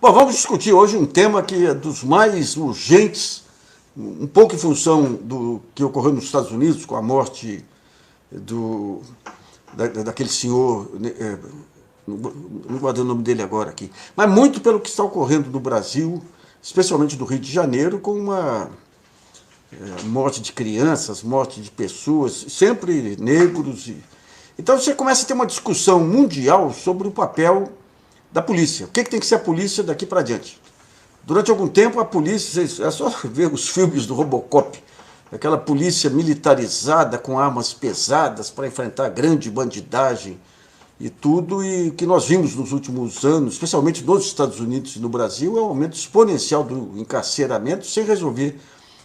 Bom, vamos discutir hoje um tema que é dos mais urgentes, um pouco em função do que ocorreu nos Estados Unidos, com a morte do, daquele senhor, não guardei o nome dele agora aqui, mas muito pelo que está ocorrendo no Brasil, especialmente no Rio de Janeiro, com uma morte de crianças, morte de pessoas, sempre negros. Então você começa a ter uma discussão mundial sobre o papel da polícia. O que tem que ser a polícia daqui para diante? Durante algum tempo, a polícia, é só ver os filmes do Robocop, aquela polícia militarizada com armas pesadas para enfrentar grande bandidagem e tudo, e o que nós vimos nos últimos anos, especialmente nos Estados Unidos e no Brasil, é um aumento exponencial do encarceramento sem resolver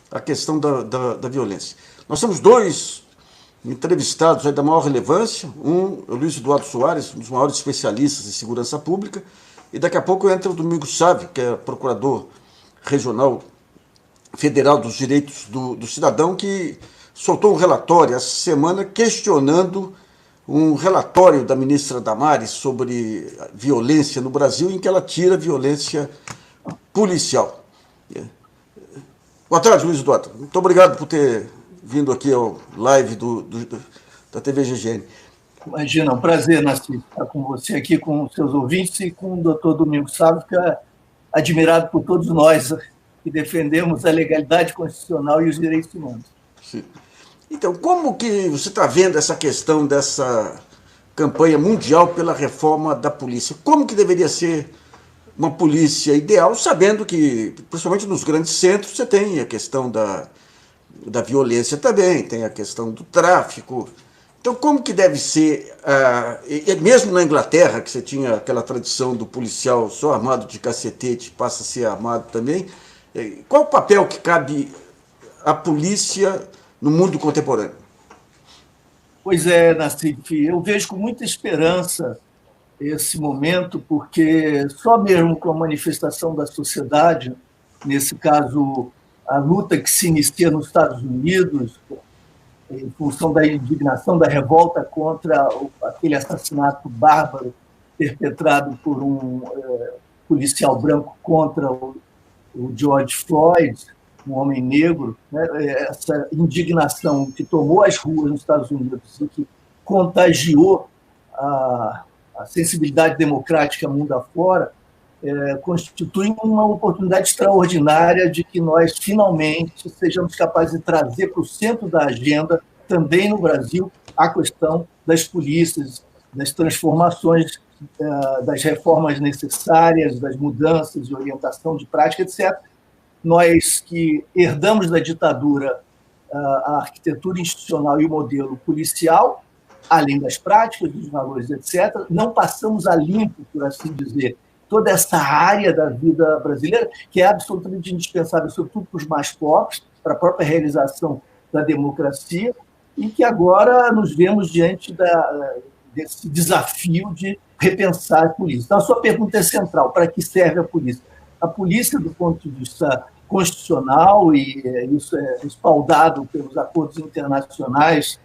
a questão da violência. Nós temos dois entrevistados da maior relevância, um é o Luiz Eduardo Soares, um dos maiores especialistas em segurança pública, e daqui a pouco entra o Domingos Sávio, que é procurador regional federal dos direitos do cidadão, que soltou um relatório essa semana questionando um relatório da ministra Damares sobre violência no Brasil, em que ela tira a violência policial. Boa tarde, Luiz Eduardo. Muito obrigado por ter vindo aqui ao live da TV GGN. Imagina, um prazer, Nascimento, estar com você aqui, com os seus ouvintes e com o doutor Domingos Sávio, que é admirado por todos nós que defendemos a legalidade constitucional e os direitos humanos. Sim. Então, como que você está vendo essa questão dessa campanha mundial pela reforma da polícia? Como que deveria ser uma polícia ideal, sabendo que, principalmente nos grandes centros, você tem a questão da violência também, tem a questão do tráfico. Então, como que deve ser, mesmo na Inglaterra, que você tinha aquela tradição do policial só armado de cacetete, passa a ser armado também, qual o papel que cabe à polícia no mundo contemporâneo? Pois é, Nassif, eu vejo com muita esperança esse momento, porque só mesmo com a manifestação da sociedade, nesse caso, a luta que se inicia nos Estados Unidos, em função da indignação, da revolta contra aquele assassinato bárbaro perpetrado por um policial branco contra o George Floyd, um homem negro, né? Essa indignação que tomou as ruas nos Estados Unidos e que contagiou a sensibilidade democrática mundo afora, constitui uma oportunidade extraordinária de que nós, finalmente, sejamos capazes de trazer para o centro da agenda, também no Brasil, a questão das polícias, das transformações, das reformas necessárias, das mudanças de orientação, de prática, etc. Nós que herdamos da ditadura a arquitetura institucional e o modelo policial, além das práticas, dos valores, etc., não passamos a limpo, por assim dizer, toda essa área da vida brasileira, que é absolutamente indispensável, sobretudo para os mais pobres, para a própria realização da democracia, e que agora nos vemos diante desse desafio de repensar a polícia. Então, a sua pergunta é central: para que serve a polícia? A polícia, do ponto de vista constitucional, e isso é respaldado pelos acordos internacionais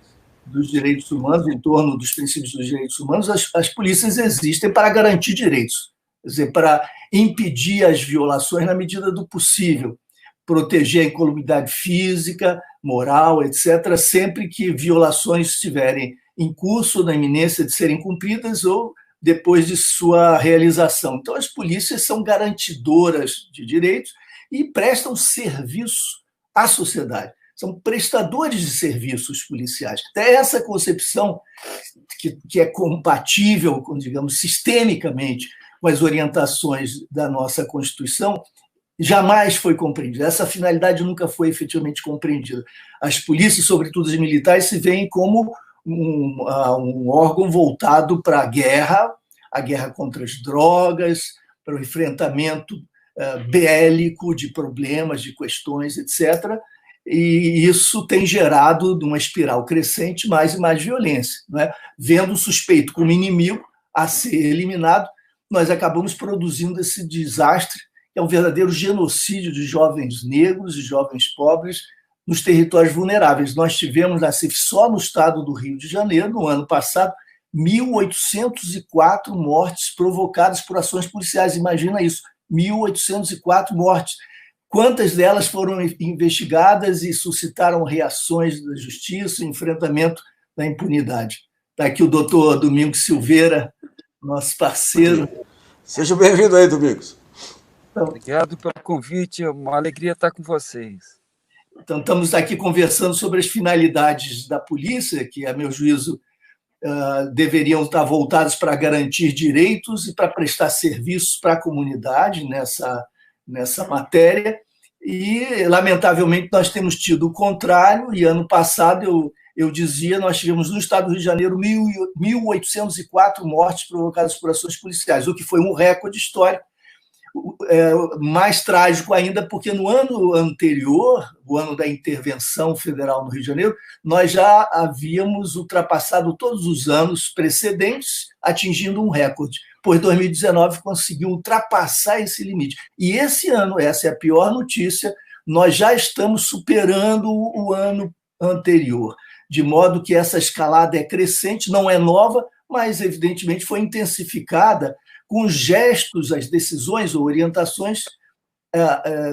dos direitos humanos, em torno dos princípios dos direitos humanos, as polícias existem para garantir direitos, quer dizer, para impedir as violações na medida do possível, proteger a incolumidade física, moral, etc., sempre que violações estiverem em curso, na iminência de serem cumpridas ou depois de sua realização. Então, as polícias são garantidoras de direitos e prestam serviço à sociedade. São prestadores de serviços policiais. Até essa concepção, que é compatível, digamos, sistemicamente com as orientações da nossa Constituição, jamais foi compreendida. Essa finalidade nunca foi efetivamente compreendida. As polícias, sobretudo as militares, se veem como um órgão voltado para a guerra contra as drogas, para o enfrentamento bélico de problemas, de questões, etc., e isso tem gerado uma espiral crescente mais e mais violência, não é? Vendo o suspeito como inimigo a ser eliminado, nós acabamos produzindo esse desastre, que é um verdadeiro genocídio de jovens negros e jovens pobres nos territórios vulneráveis. Nós tivemos, só no estado do Rio de Janeiro, no ano passado, 1.804 mortes provocadas por ações policiais. Imagina isso, 1.804 mortes. Quantas delas foram investigadas e suscitaram reações da justiça, enfrentamento da impunidade? Está aqui o doutor Domingos Silveira, nosso parceiro. Seja bem-vindo aí, Domingos. Obrigado pelo convite, é uma alegria estar com vocês. Então, estamos aqui conversando sobre as finalidades da polícia, que, a meu juízo, deveriam estar voltadas para garantir direitos e para prestar serviços para a comunidade nessa matéria. E, lamentavelmente, nós temos tido o contrário, e ano passado, eu dizia, nós tivemos no estado do Rio de Janeiro 1.804 mortes provocadas por ações policiais, o que foi um recorde histórico. Mais trágico ainda, porque no ano anterior, o ano da intervenção federal no Rio de Janeiro, nós já havíamos ultrapassado todos os anos precedentes, atingindo um recorde, pois 2019 conseguiu ultrapassar esse limite. E esse ano, essa é a pior notícia, nós já estamos superando o ano anterior, de modo que essa escalada é crescente, não é nova, mas evidentemente foi intensificada com gestos, as decisões ou orientações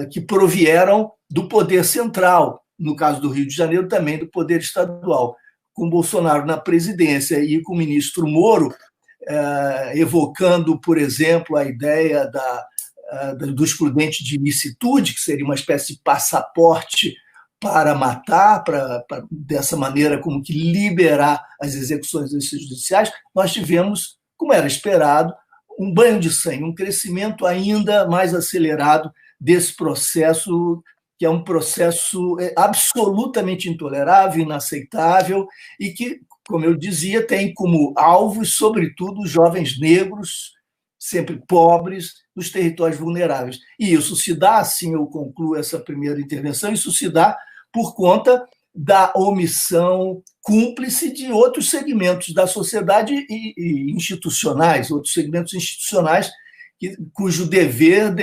que provieram do poder central, no caso do Rio de Janeiro, também do poder estadual. Com Bolsonaro na presidência e com o ministro Moro evocando, por exemplo, a ideia do excludente de ilicitude, que seria uma espécie de passaporte para matar, para dessa maneira como que liberar as execuções judiciais, nós tivemos, como era esperado, um banho de sangue, um crescimento ainda mais acelerado desse processo, que é um processo absolutamente intolerável, inaceitável, e que, como eu dizia, tem como alvos, sobretudo, os jovens negros, sempre pobres, nos territórios vulneráveis. E isso se dá, assim eu concluo essa primeira intervenção, isso se dá por conta da omissão cúmplice de outros segmentos da sociedade e institucionais, outros segmentos institucionais cujo dever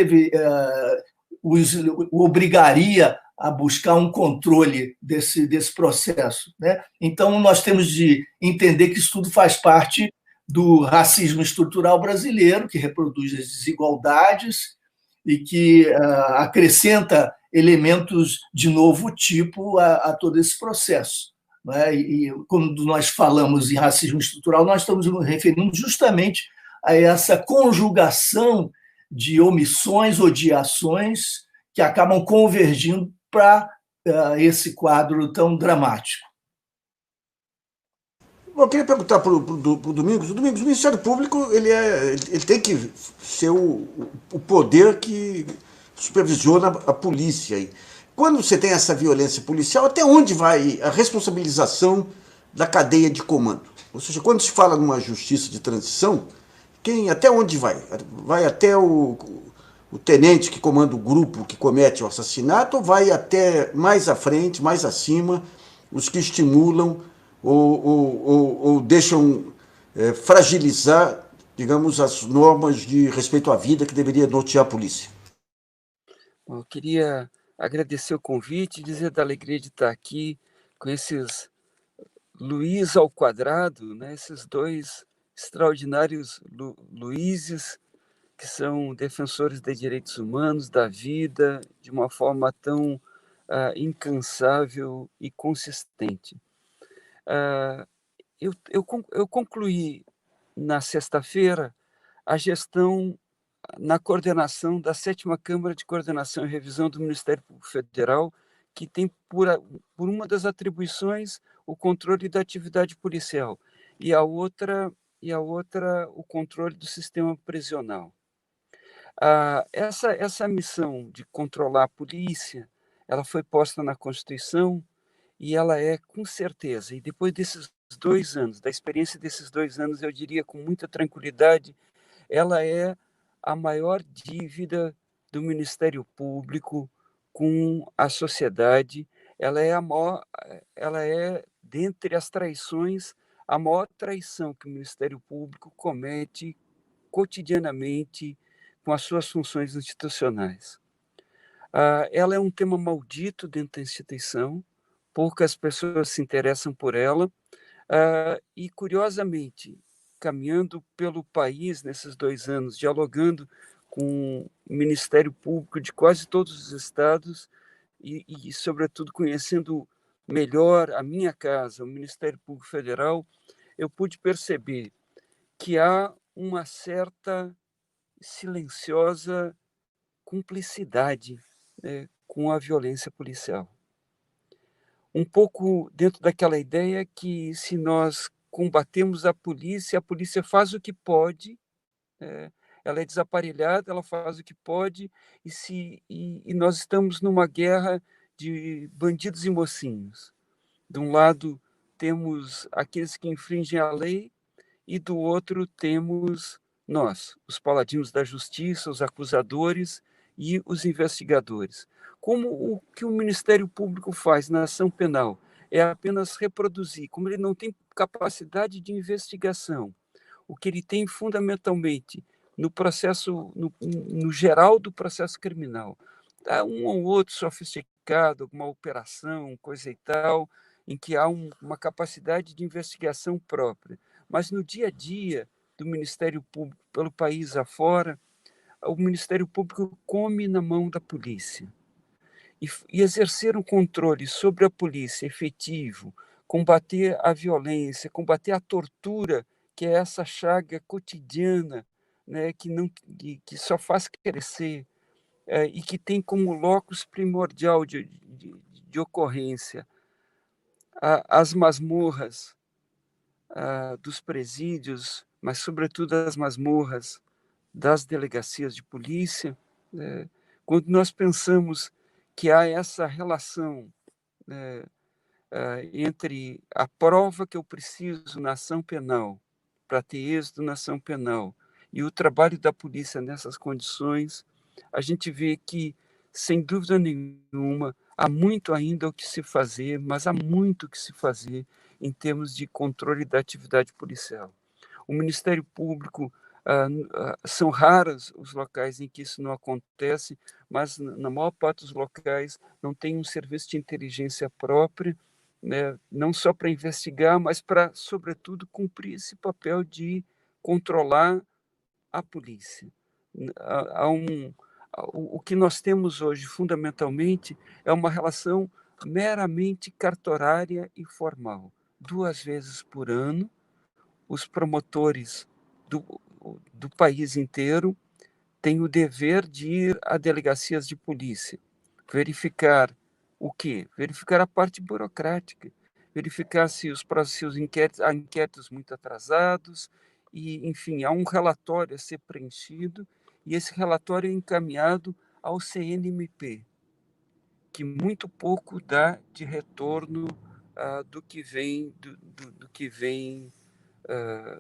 os obrigaria a buscar um controle desse processo, né? Então, nós temos de entender que isso tudo faz parte do racismo estrutural brasileiro, que reproduz as desigualdades e que acrescenta elementos de novo tipo a todo esse processo. Né? E quando nós falamos em racismo estrutural, nós estamos nos referindo justamente a essa conjugação de omissões ou de ações que acabam convergindo para esse quadro tão dramático. Eu queria perguntar para o Domingos. O Ministério Público ele tem que ser o poder que supervisiona a polícia. Quando você tem essa violência policial, até onde vai a responsabilização da cadeia de comando? Ou seja, quando se fala numa justiça de transição, até onde vai? Vai até o tenente que comanda o grupo que comete o assassinato, ou vai até mais à frente, mais acima, os que estimulam ou deixam fragilizar, digamos, as normas de respeito à vida que deveria nortear a polícia? Eu queria agradecer o convite, dizer da alegria de estar aqui com esses Luiz ao quadrado, né? Esses dois extraordinários Luizes, que são defensores de direitos humanos, da vida, de uma forma tão incansável e consistente. Eu concluí na sexta-feira a gestão na coordenação da 7ª Câmara de Coordenação e Revisão do Ministério Público Federal, que tem por uma das atribuições o controle da atividade policial e a outra o controle do sistema prisional. Essa missão de controlar a polícia, ela foi posta na Constituição e ela é, com certeza, e depois desses 2 anos, da experiência desses 2 anos, eu diria com muita tranquilidade, ela é a maior dívida do Ministério Público com a sociedade. Ela é, dentre as traições, a maior traição que o Ministério Público comete cotidianamente com as suas funções institucionais. Ela é um tema maldito dentro da instituição, poucas pessoas se interessam por ela, e, curiosamente, caminhando pelo país nesses 2 anos, dialogando com o Ministério Público de quase todos os estados sobretudo, conhecendo melhor a minha casa, o Ministério Público Federal, eu pude perceber que há uma certa silenciosa cumplicidade, né, com a violência policial. Um pouco dentro daquela ideia que, se nós combatemos a polícia faz o que pode, ela é desaparelhada, ela faz o que pode, e nós estamos numa guerra de bandidos e mocinhos. De um lado, temos aqueles que infringem a lei, e do outro temos nós, os paladinos da justiça, os acusadores e os investigadores. Como o que o Ministério Público faz na ação penal é apenas reproduzir, como ele não tem capacidade de investigação, o que ele tem fundamentalmente no processo, no geral do processo criminal, há um ou outro sofisticado, alguma operação, coisa e tal, em que há uma capacidade de investigação própria. Mas no dia a dia do Ministério Público, pelo país afora, o Ministério Público come na mão da polícia. E exercer um controle sobre a polícia efetivo, combater a violência, combater a tortura, que é essa chaga cotidiana, né, que só faz crescer, e que tem como locus primordial de ocorrência as masmorras dos presídios, mas, sobretudo, as masmorras das delegacias de polícia. Quando nós pensamos que há essa relação, entre a prova que eu preciso na ação penal, para ter êxito na ação penal, e o trabalho da polícia nessas condições, a gente vê que, sem dúvida nenhuma, há muito ainda o que se fazer, mas há muito o que se fazer em termos de controle da atividade policial. O Ministério Público, são raros os locais em que isso não acontece, mas na maior parte dos locais não tem um serviço de inteligência própria, né, não só para investigar, mas para, sobretudo, cumprir esse papel de controlar a polícia. O que nós temos hoje, fundamentalmente, é uma relação meramente cartorária e formal. 2 vezes por ano, os promotores do país inteiro têm o dever de ir a delegacias de polícia, verificar o quê? Verificar a parte burocrática, verificar se os inquéritos, há inquéritos muito atrasados, e, enfim, há um relatório a ser preenchido, e esse relatório é encaminhado ao CNMP, que muito pouco dá de retorno do que vem,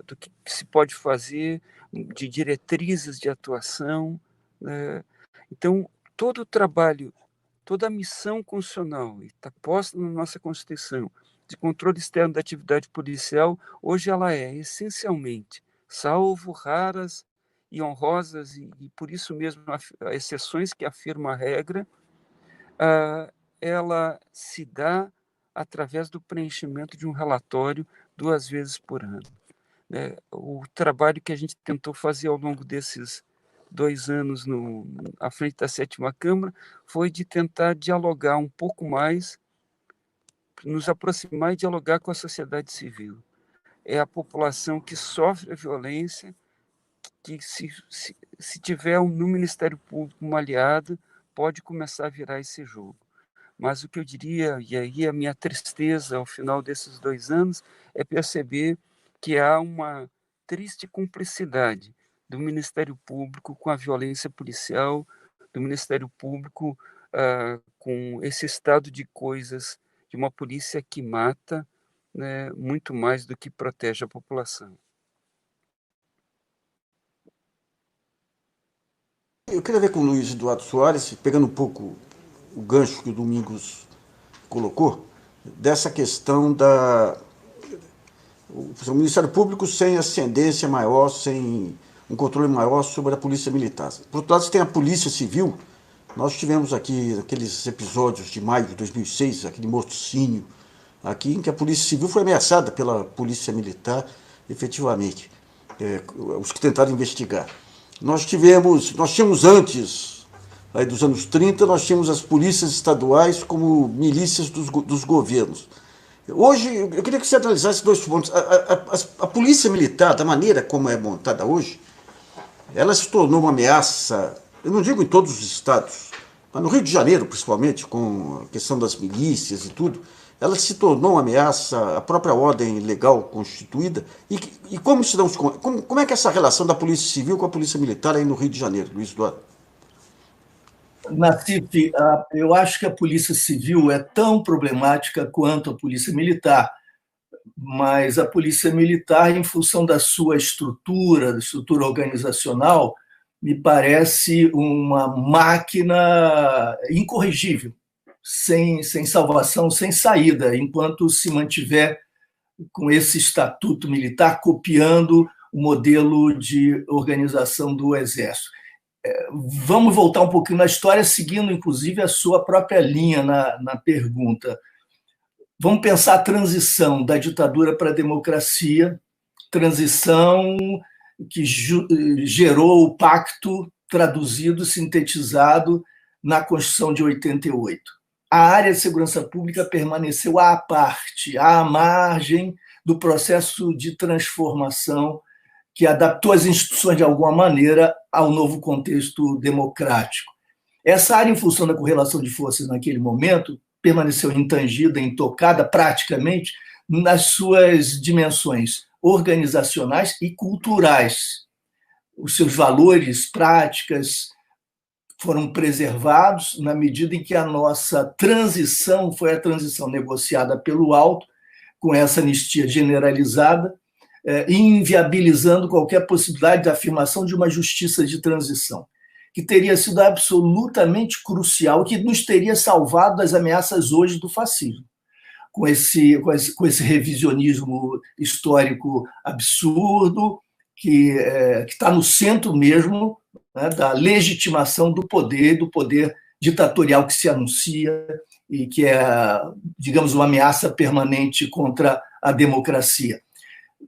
do que se pode fazer, de diretrizes de atuação. Então, todo o trabalho, toda a missão constitucional, está posta na nossa Constituição, de controle externo da atividade policial, hoje ela é, essencialmente, salvo raras e honrosas, e por isso mesmo exceções que afirmam a regra, ela se dá através do preenchimento de um relatório 2 vezes por ano. O trabalho que a gente tentou fazer ao longo desses 2 anos à frente da 7ª Câmara foi de tentar dialogar um pouco mais, nos aproximar e dialogar com a sociedade civil. É a população que sofre a violência, que se tiver no Ministério Público uma aliada, pode começar a virar esse jogo. Mas o que eu diria, e aí a minha tristeza ao final desses 2 anos, é perceber que há uma triste cumplicidade do Ministério Público com a violência policial, do Ministério Público com esse estado de coisas de uma polícia que mata, né, muito mais do que protege a população. Eu queria ver com o Luiz Eduardo Soares, pegando um pouco o gancho que o Domingos colocou, dessa questão o Ministério Público sem ascendência maior, sem um controle maior sobre a Polícia Militar. Por outro lado, você tem a Polícia Civil. Nós tivemos aqui aqueles episódios de maio de 2006, aquele morticínio aqui, em que a Polícia Civil foi ameaçada pela Polícia Militar, efetivamente, os que tentaram investigar. nós tínhamos antes, aí dos anos 30, nós tínhamos as polícias estaduais como milícias dos governos. Hoje, eu queria que você analisasse dois pontos. A polícia militar, da maneira como é montada hoje, ela se tornou uma ameaça, eu não digo em todos os estados, mas no Rio de Janeiro, principalmente, com a questão das milícias e tudo, ela se tornou uma ameaça à própria ordem legal constituída. E como se dão, como é que é essa relação da Polícia Civil com a Polícia Militar aí no Rio de Janeiro, Luiz Eduardo? Nassif, eu acho que a Polícia Civil é tão problemática quanto a Polícia Militar, mas a Polícia Militar, em função da sua estrutura organizacional, me parece uma máquina incorrigível, sem salvação, sem saída, enquanto se mantiver com esse estatuto militar copiando o modelo de organização do Exército. Vamos voltar um pouquinho na história, seguindo, inclusive, a sua própria linha na pergunta. Vamos pensar a transição da ditadura para a democracia, transição que gerou o pacto traduzido, sintetizado na Constituição de 88. A área de segurança pública permaneceu à parte, à margem do processo de transformação que adaptou as instituições, de alguma maneira, ao novo contexto democrático. Essa área, em função da correlação de forças naquele momento, permaneceu intangida, intocada, praticamente, nas suas dimensões organizacionais e culturais. Os seus valores, práticas, foram preservados na medida em que a nossa transição foi a transição negociada pelo alto, com essa anistia generalizada, inviabilizando qualquer possibilidade de afirmação de uma justiça de transição, que teria sido absolutamente crucial, que nos teria salvado das ameaças hoje do fascismo. Com esse revisionismo histórico absurdo, que está no centro mesmo, né, da legitimação do poder ditatorial que se anuncia e que é, digamos, uma ameaça permanente contra a democracia.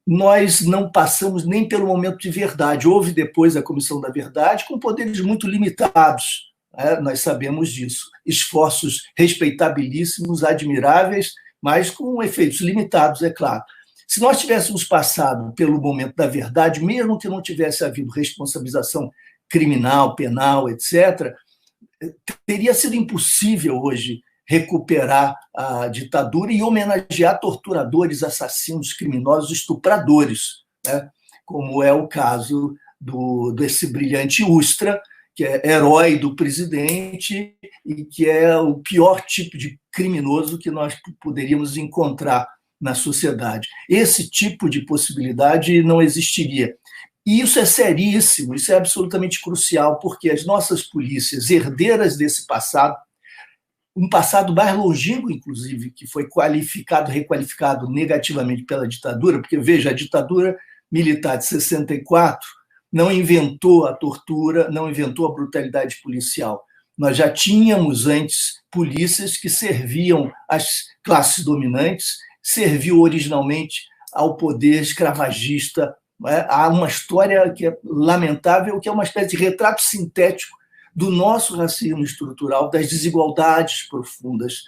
Nós não passamos nem pelo momento de verdade. Houve depois a Comissão da Verdade, com poderes muito limitados, né? Nós sabemos disso. Esforços respeitabilíssimos, admiráveis, mas com efeitos limitados, é claro. Se nós tivéssemos passado pelo momento da verdade, mesmo que não tivesse havido responsabilização criminal, penal, etc., teria sido impossível hoje recuperar a ditadura e homenagear torturadores, assassinos, criminosos, estupradores, né? Como é o caso desse brilhante Ustra, que é herói do presidente e que é o pior tipo de criminoso que nós poderíamos encontrar na sociedade. Esse tipo de possibilidade não existiria. E isso é seríssimo, isso é absolutamente crucial, porque as nossas polícias, herdeiras desse passado, um passado mais longínquo, inclusive, que foi requalificado negativamente pela ditadura, porque, veja, a ditadura militar de 64 não inventou a tortura, não inventou a brutalidade policial. Nós já tínhamos antes polícias que serviam às classes dominantes, serviu originalmente ao poder escravagista. Há uma história que é lamentável, que é uma espécie de retrato sintético do nosso racismo estrutural, das desigualdades profundas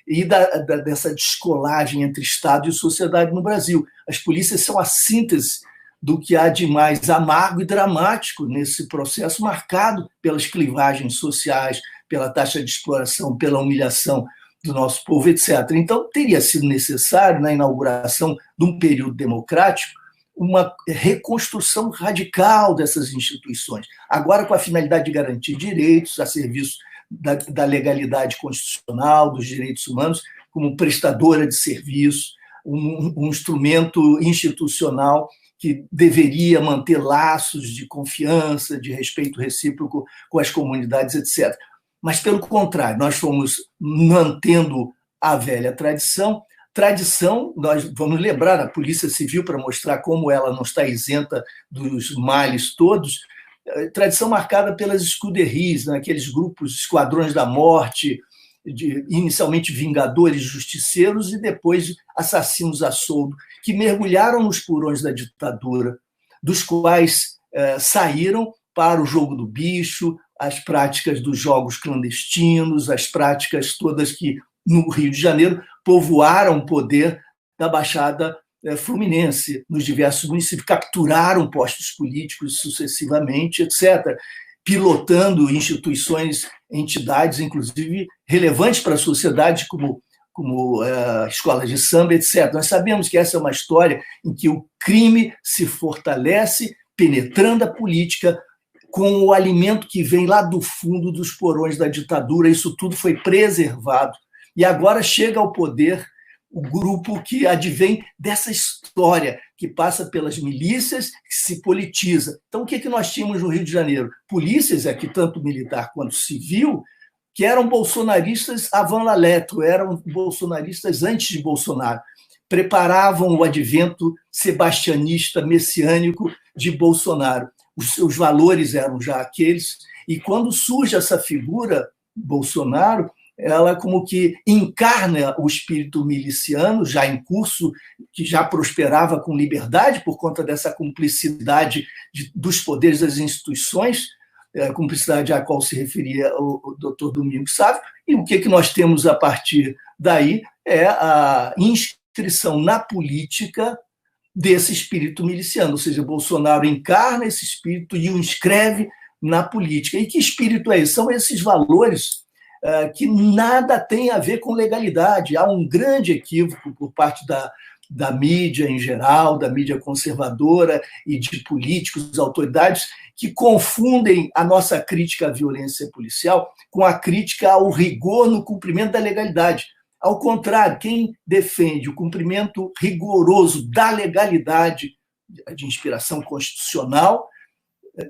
e dessa descolagem entre Estado e sociedade no Brasil. As polícias são a síntese do que há de mais amargo e dramático nesse processo marcado pelas clivagens sociais, pela taxa de exploração, pela humilhação do nosso povo, etc. Então, teria sido necessário, na inauguração de um período democrático, uma reconstrução radical dessas instituições, agora com a finalidade de garantir direitos a serviço da legalidade constitucional, dos direitos humanos, como prestadora de serviços, um instrumento institucional que deveria manter laços de confiança, de respeito recíproco com as comunidades, etc. Mas, pelo contrário, nós fomos mantendo a velha tradição, nós vamos lembrar a Polícia Civil para mostrar como ela não está isenta dos males todos, tradição marcada pelas escuderies, né, aqueles grupos, esquadrões da morte, inicialmente vingadores, justiceiros e depois assassinos a soldo, que mergulharam nos porões da ditadura, dos quais saíram para o jogo do bicho, as práticas dos jogos clandestinos, as práticas todas que, no Rio de Janeiro, povoaram o poder da Baixada Fluminense, nos diversos municípios, capturaram postos políticos sucessivamente, etc., pilotando instituições, entidades, inclusive relevantes para a sociedade, como escolas de samba, etc. Nós sabemos que essa é uma história em que o crime se fortalece penetrando a política com o alimento que vem lá do fundo dos porões da ditadura. Isso tudo foi preservado. E agora chega ao poder o grupo que advém dessa história, que passa pelas milícias, que se politiza. Então, o que nós tínhamos no Rio de Janeiro? Polícias, aqui tanto militar quanto civil, que eram bolsonaristas avant la lettre, eram bolsonaristas antes de Bolsonaro, preparavam o advento sebastianista, messiânico de Bolsonaro. Os seus valores eram já aqueles, e quando surge essa figura, Bolsonaro, ela como que encarna o espírito miliciano, já em curso, que já prosperava com liberdade por conta dessa cumplicidade dos poderes das instituições, a cumplicidade à qual se referia o doutor Domingos Sávio. E o que nós temos a partir daí é a inscrição na política desse espírito miliciano, ou seja, Bolsonaro encarna esse espírito e o inscreve na política. E que espírito é esse? São esses valores que nada tem a ver com legalidade. Há um grande equívoco por parte da mídia em geral, da mídia conservadora e de políticos, autoridades, que confundem a nossa crítica à violência policial com a crítica ao rigor no cumprimento da legalidade. Ao contrário, quem defende o cumprimento rigoroso da legalidade de inspiração constitucional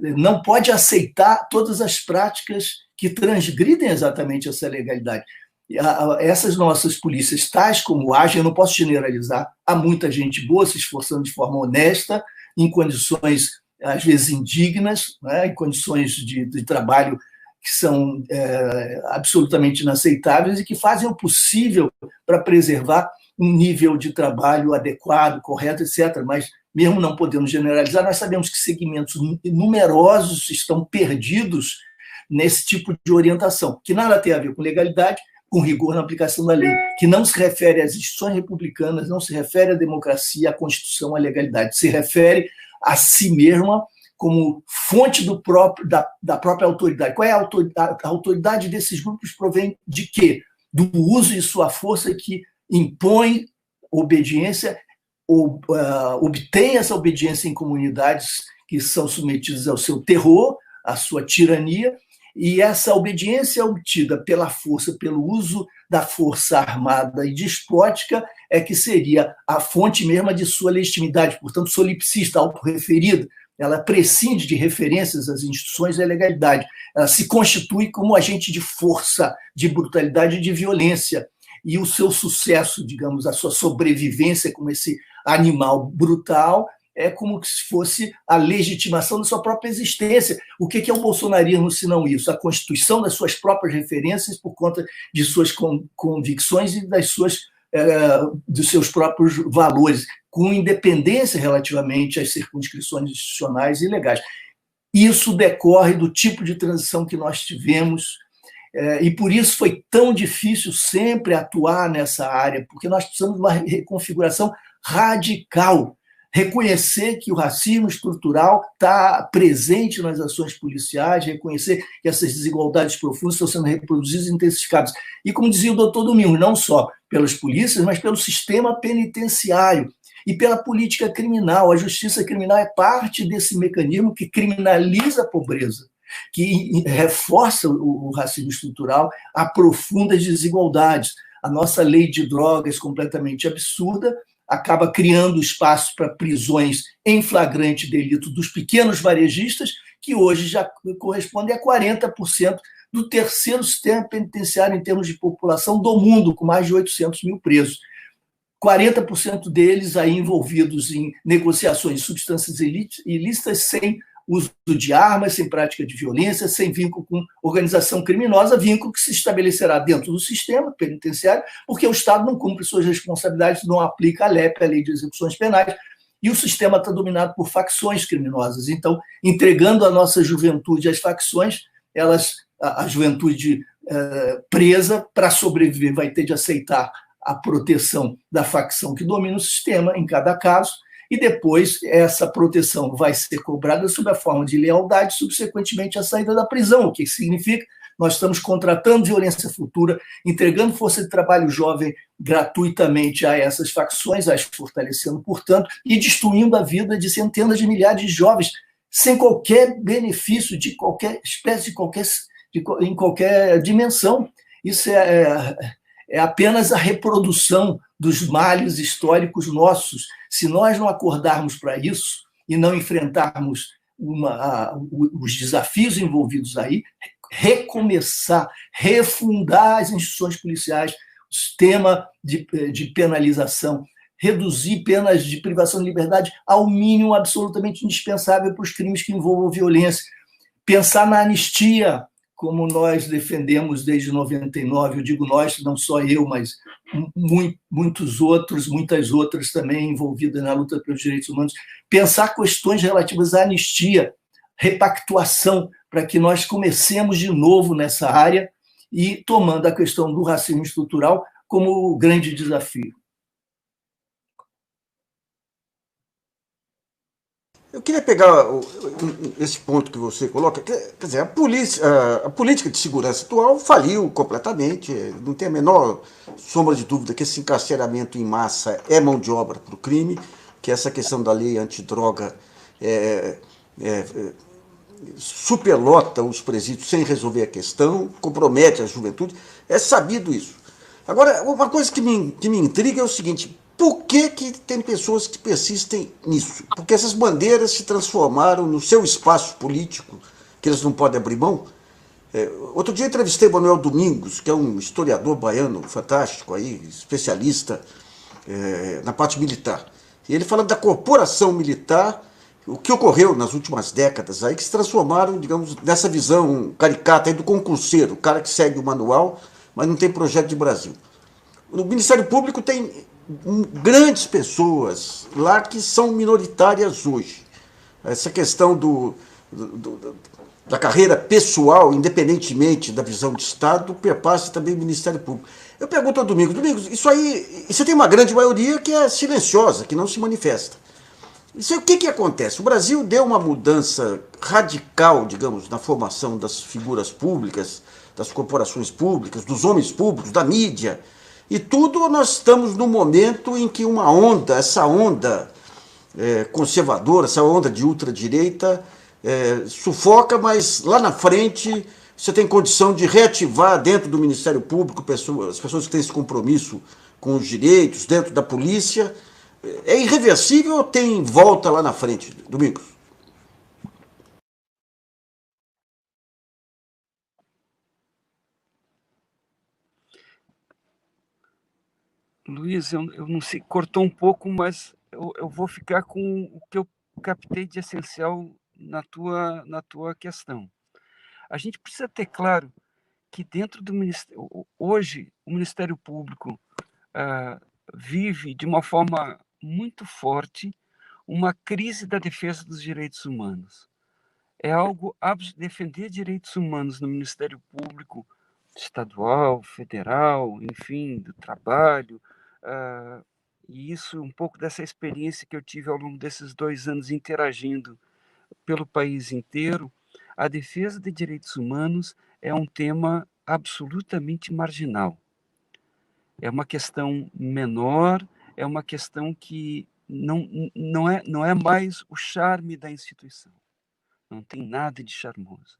não pode aceitar todas as práticas que transgridem exatamente essa legalidade. Essas nossas polícias, tais como agem, eu não posso generalizar, há muita gente boa se esforçando de forma honesta, em condições, às vezes, indignas, né, em condições de trabalho que são absolutamente inaceitáveis e que fazem o possível para preservar um nível de trabalho adequado, correto, etc. Mas, mesmo não podendo generalizar, nós sabemos que segmentos numerosos estão perdidos nesse tipo de orientação, que nada tem a ver com legalidade, com rigor na aplicação da lei, que não se refere às instituições republicanas, não se refere à democracia, à Constituição, à legalidade, se refere a si mesma como fonte da própria autoridade. Qual é a autoridade desses grupos? Provém de quê? Do uso de sua força que impõe obediência, obtém essa obediência em comunidades que são submetidas ao seu terror, à sua tirania, e essa obediência obtida pela força, pelo uso da força armada e despótica, é que seria a fonte mesma de sua legitimidade, portanto, solipsista, autorreferida. Ela prescinde de referências às instituições e à legalidade. Ela se constitui como agente de força, de brutalidade e de violência. E o seu sucesso, digamos, a sua sobrevivência como esse animal brutal, é como se fosse a legitimação da sua própria existência. O que é o bolsonarismo, se não isso? A constituição das suas próprias referências por conta de suas convicções e dos seus próprios valores, com independência relativamente às circunscrições institucionais e legais. Isso decorre do tipo de transição que nós tivemos, e por isso foi tão difícil sempre atuar nessa área, porque nós precisamos de uma reconfiguração radical, reconhecer que o racismo estrutural está presente nas ações policiais, reconhecer que essas desigualdades profundas estão sendo reproduzidas e intensificadas. E, como dizia o doutor Domingos, não só pelas polícias, mas pelo sistema penitenciário e pela política criminal. A justiça criminal é parte desse mecanismo que criminaliza a pobreza, que reforça o racismo estrutural, aprofunda as desigualdades. A nossa lei de drogas, completamente absurda, acaba criando espaço para prisões em flagrante delito dos pequenos varejistas, que hoje já correspondem a 40% do terceiro sistema penitenciário em termos de população do mundo, com mais de 800 mil presos. 40% deles aí envolvidos em negociações de substâncias ilícitas sem uso de armas, sem prática de violência, sem vínculo com organização criminosa, vínculo que se estabelecerá dentro do sistema penitenciário, porque o Estado não cumpre suas responsabilidades, não aplica a LEP, a Lei de Execuções Penais, E o sistema está dominado por facções criminosas. Então, entregando a nossa juventude às facções, a juventude presa, para sobreviver, vai ter de aceitar a proteção da facção que domina o sistema, em cada caso, e depois essa proteção vai ser cobrada sob a forma de lealdade, subsequentemente a saída da prisão, o que significa nós estamos contratando violência futura, entregando força de trabalho jovem gratuitamente a essas facções, as fortalecendo, portanto, e destruindo a vida de centenas de milhares de jovens, sem qualquer benefício de qualquer espécie, em qualquer dimensão. Isso é apenas a reprodução dos males históricos nossos. Se nós não acordarmos para isso e não enfrentarmos os desafios envolvidos aí, recomeçar, refundar as instituições policiais, o sistema de penalização, reduzir penas de privação de liberdade ao mínimo absolutamente indispensável para os crimes que envolvam violência, pensar na anistia, como nós defendemos desde 99, eu digo nós, não só eu, mas muitas outras também envolvidas na luta pelos direitos humanos, pensar questões relativas à anistia, repactuação, para que nós comecemos de novo nessa área e tomando a questão do racismo estrutural como grande desafio. Eu queria pegar esse ponto que você coloca, quer dizer, a política de segurança atual faliu completamente, não tem a menor sombra de dúvida que esse encarceramento em massa é mão de obra para o crime, que essa questão da lei antidroga superlota os presídios sem resolver a questão, compromete a juventude, é sabido isso. Agora, uma coisa que me intriga é o seguinte: por que tem pessoas que persistem nisso? Porque essas bandeiras se transformaram no seu espaço político, que eles não podem abrir mão. Outro dia eu entrevistei o Manuel Domingos, que é um historiador baiano fantástico, aí, especialista na parte militar. E ele fala da corporação militar, o que ocorreu nas últimas décadas, aí, que se transformaram, digamos, nessa visão caricata aí do concurseiro, o cara que segue o manual, mas não tem projeto de Brasil. No Ministério Público tem grandes pessoas lá que são minoritárias hoje. Essa questão da carreira pessoal, independentemente da visão de Estado, perpassa também o Ministério Público. Eu pergunto ao Domingos, isso aí, você tem uma grande maioria que é silenciosa, que não se manifesta. Isso, o que acontece? O Brasil deu uma mudança radical, digamos, na formação das figuras públicas, das corporações públicas, dos homens públicos, da mídia. E tudo nós estamos num momento em que essa onda conservadora, essa onda de ultradireita sufoca, mas lá na frente você tem condição de reativar dentro do Ministério Público as pessoas que têm esse compromisso com os direitos, dentro da polícia. É irreversível ou tem volta lá na frente, Domingos? Luiz, eu não sei, cortou um pouco, mas eu vou ficar com o que eu captei de essencial na tua questão. A gente precisa ter claro que dentro do Ministério, hoje, o Ministério Público vive de uma forma muito forte uma crise da defesa dos direitos humanos. É algo defender direitos humanos no Ministério Público estadual, federal, enfim, do trabalho, e isso, um pouco dessa experiência que eu tive ao longo desses 2 anos interagindo pelo país inteiro, a defesa de direitos humanos é um tema absolutamente marginal. É uma questão menor, é uma questão que não é mais o charme da instituição. Não tem nada de charmoso.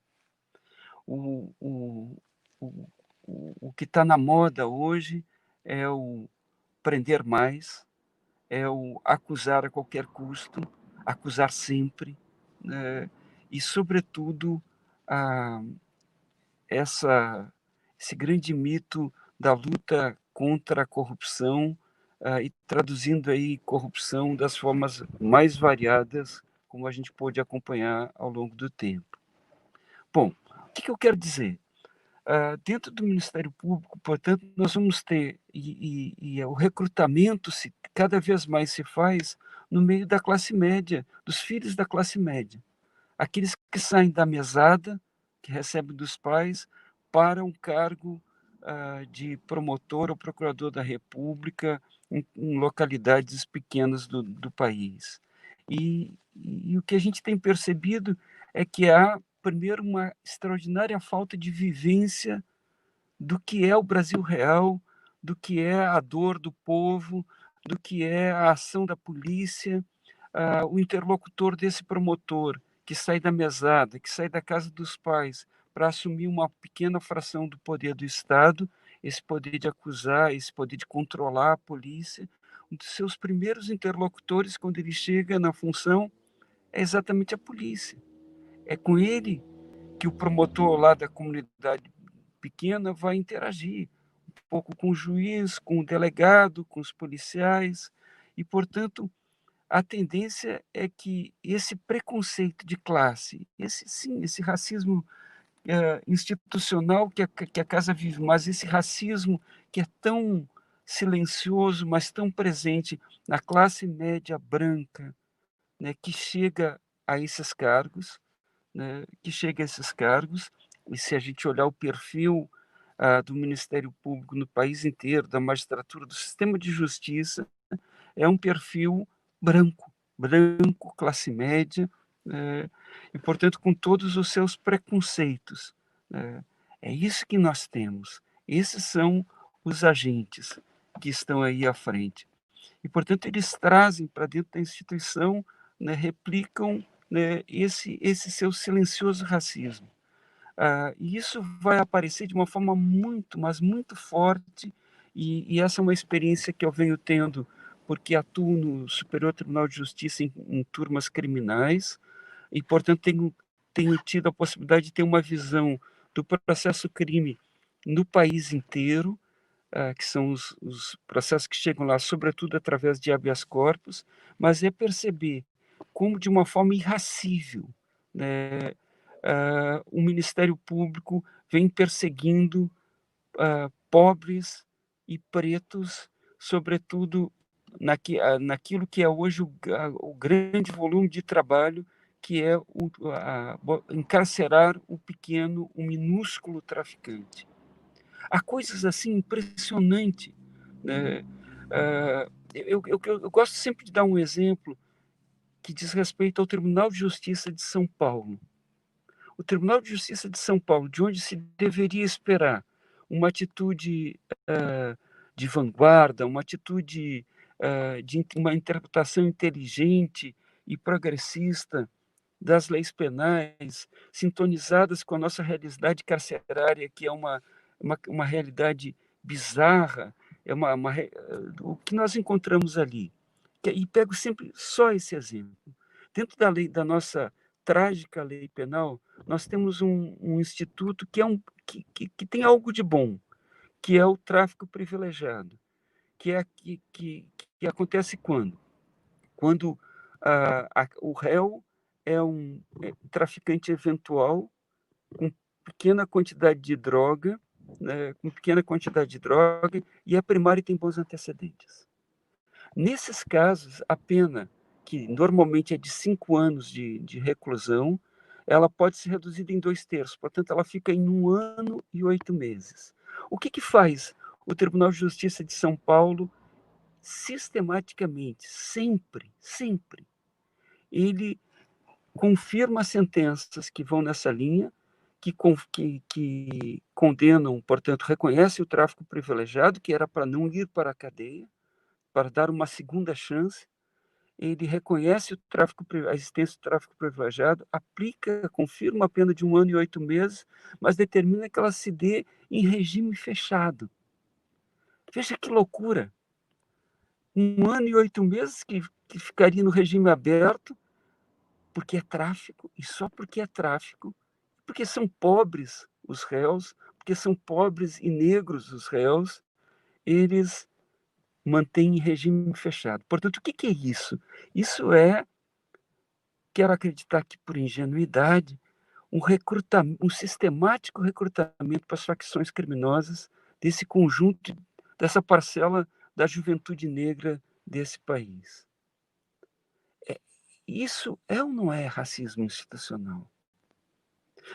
O que está na moda hoje é o prender mais, é o acusar a qualquer custo, acusar sempre, e, sobretudo, esse grande mito da luta contra a corrupção, e traduzindo aí corrupção das formas mais variadas, como a gente pôde acompanhar ao longo do tempo. Bom, o que eu quero dizer? Dentro do Ministério Público, portanto, nós vamos ter, e o recrutamento cada vez mais se faz no meio da classe média, dos filhos da classe média. Aqueles que saem da mesada, que recebem dos pais, para um cargo de promotor ou procurador da República em localidades pequenas do país. E o que a gente tem percebido é que há, primeiro, uma extraordinária falta de vivência do que é o Brasil real, do que é a dor do povo, do que é a ação da polícia, o interlocutor desse promotor que sai da mesada, que sai da casa dos pais para assumir uma pequena fração do poder do Estado, esse poder de acusar, esse poder de controlar a polícia. Um dos seus primeiros interlocutores, quando ele chega na função, é exatamente a polícia. É com ele que o promotor lá da comunidade pequena vai interagir, um pouco com o juiz, com o delegado, com os policiais, e, portanto, a tendência é que esse preconceito de classe, esse racismo institucional que a casa vive, mas esse racismo que é tão silencioso, mas tão presente na classe média branca, né, que chega a esses cargos, né, e se a gente olhar o perfil do Ministério Público no país inteiro, da magistratura, do sistema de justiça, é um perfil branco, classe média, e, portanto, com todos os seus preconceitos. É isso que nós temos. Esses são os agentes que estão aí à frente. E, portanto, eles trazem para dentro da instituição, né, replicam, né, esse seu silencioso racismo. E isso vai aparecer de uma forma muito, mas muito forte, e essa é uma experiência que eu venho tendo, porque atuo no Superior Tribunal de Justiça em turmas criminais, e, portanto, tenho tido a possibilidade de ter uma visão do processo crime no país inteiro, que são os processos que chegam lá, sobretudo através de habeas corpus, mas é perceber como, de uma forma irracível, né, o Ministério Público vem perseguindo pobres e pretos, sobretudo naquilo que é hoje o grande volume de trabalho, que é encarcerar o pequeno, o minúsculo traficante. Há coisas assim impressionantes, né? Eu gosto sempre de dar um exemplo que diz respeito ao Tribunal de Justiça de São Paulo. O Tribunal de Justiça de São Paulo, de onde se deveria esperar uma atitude de vanguarda, uma atitude de uma interpretação inteligente e progressista das leis penais, sintonizadas com a nossa realidade carcerária, que é uma realidade bizarra, o que nós encontramos ali. E pego sempre só esse exemplo. Dentro da nossa trágica lei penal, nós temos um instituto que tem algo de bom, que é o tráfico privilegiado, que acontece quando? Quando o réu é um traficante eventual com pequena quantidade de droga, né, e é primário e tem bons antecedentes. Nesses casos, a pena, que normalmente é de 5 anos de reclusão, ela pode ser reduzida em 2/3, portanto, ela fica em 1 ano e 8 meses. O que faz o Tribunal de Justiça de São Paulo sistematicamente, sempre? Ele confirma sentenças que vão nessa linha, que condenam, portanto, reconhece o tráfico privilegiado, que era para não ir para a cadeia, para dar uma segunda chance. Ele reconhece a existência do tráfico privilegiado, aplica, confirma a pena de 1 ano e 8 meses, mas determina que ela se dê em regime fechado. Veja que loucura! 1 ano e 8 meses que ficaria no regime aberto, porque é tráfico, e só porque é tráfico, porque são pobres os réus, porque são pobres e negros os réus, eles mantêm em regime fechado. Portanto, o que é isso? Isso é, quero acreditar que por ingenuidade, um sistemático recrutamento para as facções criminosas desse conjunto, dessa parcela da juventude negra desse país. isso é ou não é racismo institucional?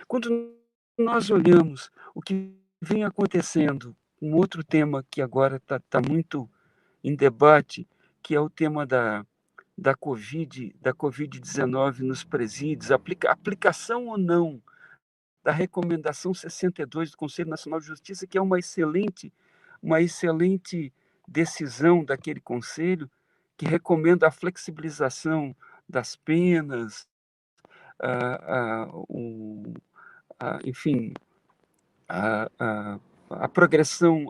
Quando nós olhamos o que vem acontecendo, um outro tema que agora está muito em debate, que é o tema da Covid-19 nos presídios, aplicação ou não da recomendação 62 do Conselho Nacional de Justiça, que é uma excelente decisão daquele conselho, que recomenda a flexibilização das penas, enfim, a, a, a progressão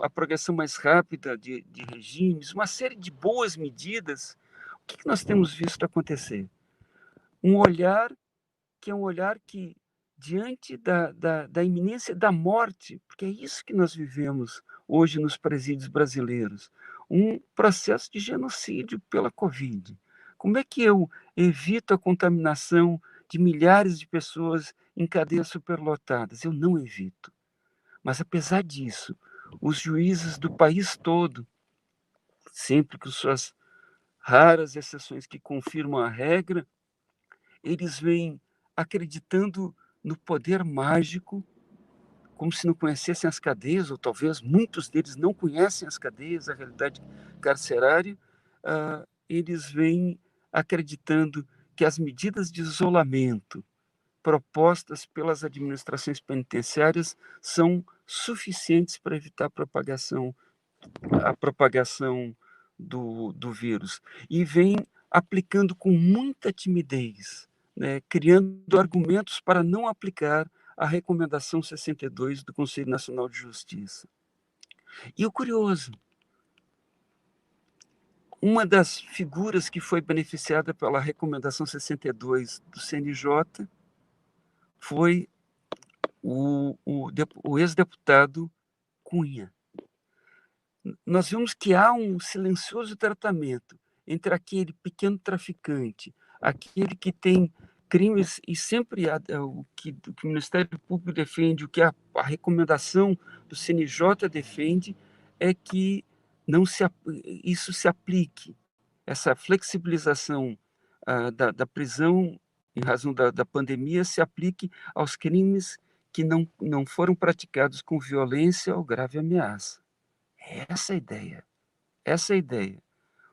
mais rápida de regimes, uma série de boas medidas. O que nós temos visto acontecer? Um olhar que é um olhar que, diante da iminência da morte, porque é isso que nós vivemos hoje nos presídios brasileiros, um processo de genocídio pela Covid. Como é que eu evito a contaminação de milhares de pessoas em cadeias superlotadas? Eu não evito. Mas, apesar disso, os juízes do país todo, sempre com suas raras exceções que confirmam a regra, eles vêm acreditando no poder mágico, como se não conhecessem as cadeias, ou talvez muitos deles não conhecem as cadeias, a realidade carcerária. Eles vêm acreditando que as medidas de isolamento propostas pelas administrações penitenciárias são suficientes para evitar a propagação do vírus. E vem aplicando com muita timidez, né, criando argumentos para não aplicar a recomendação 62 do Conselho Nacional de Justiça. E o curioso, uma das figuras que foi beneficiada pela recomendação 62 do CNJ foi o ex-deputado Cunha. Nós vemos que há um silencioso tratamento entre aquele pequeno traficante, aquele que tem crimes, e sempre o que o Ministério Público defende, o que a recomendação do CNJ defende, é que isso se aplique, essa flexibilização da prisão em razão da pandemia se aplique aos crimes que não foram praticados com violência ou grave ameaça. Essa é a ideia. Essa é a ideia.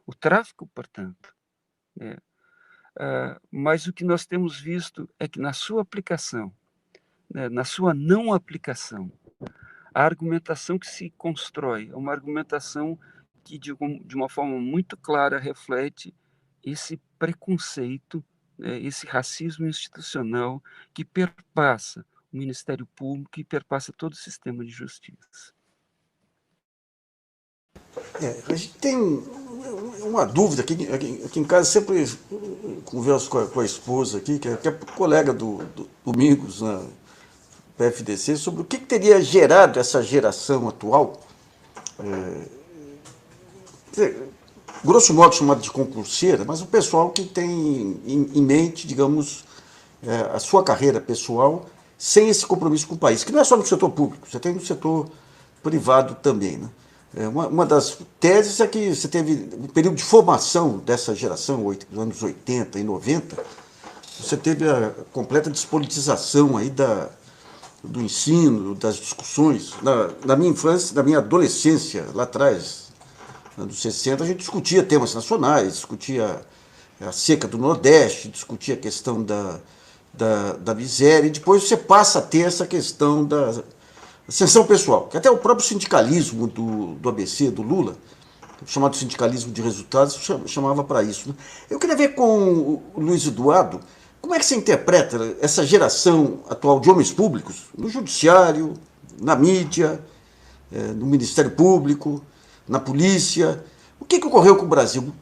O tráfico, portanto. Né? Mas o que nós temos visto é que na sua aplicação, né, na sua não aplicação, a argumentação que se constrói é uma argumentação que, de uma forma muito clara, reflete esse preconceito, né, esse racismo institucional que perpassa o Ministério Público e perpassa todo o sistema de justiça. A gente tem uma dúvida aqui em casa, sempre converso com a esposa aqui, que é colega do Domingos na PFDC, sobre o que teria gerado essa geração atual, grosso modo chamado de concurseira, mas o pessoal que tem em mente, digamos, a sua carreira pessoal sem esse compromisso com o país, que não é só no setor público, você tem no setor privado também, né? Uma das teses é que você teve um período de formação dessa geração, nos anos 80 e 90, você teve a completa despolitização aí do ensino, das discussões. Na minha infância, na minha adolescência, lá atrás, nos anos 60, a gente discutia temas nacionais, discutia a seca do Nordeste, discutia a questão da miséria, e depois você passa a ter essa questão da ascensão pessoal, que até o próprio sindicalismo do ABC, do Lula, chamado sindicalismo de resultados, chamava para isso. Né? Eu queria ver com o Luiz Eduardo, como é que você interpreta essa geração atual de homens públicos, no judiciário, na mídia, no Ministério Público, na polícia? O que ocorreu com o Brasil?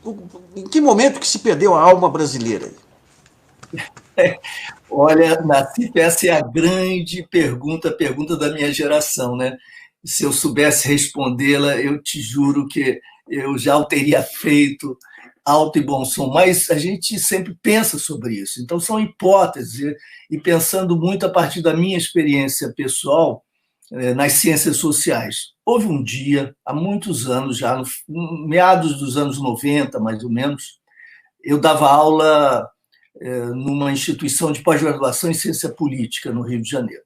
Em que momento que se perdeu a alma brasileira? Olha, Nassif, essa é a grande pergunta, a pergunta da minha geração, né? Se eu soubesse respondê-la, eu te juro que eu já o teria feito alto e bom som, mas a gente sempre pensa sobre isso. Então, são hipóteses, e pensando muito a partir da minha experiência pessoal nas ciências sociais. Houve um dia, há muitos anos já, meados dos anos 90, mais ou menos, eu dava aula numa instituição de pós-graduação em ciência política no Rio de Janeiro.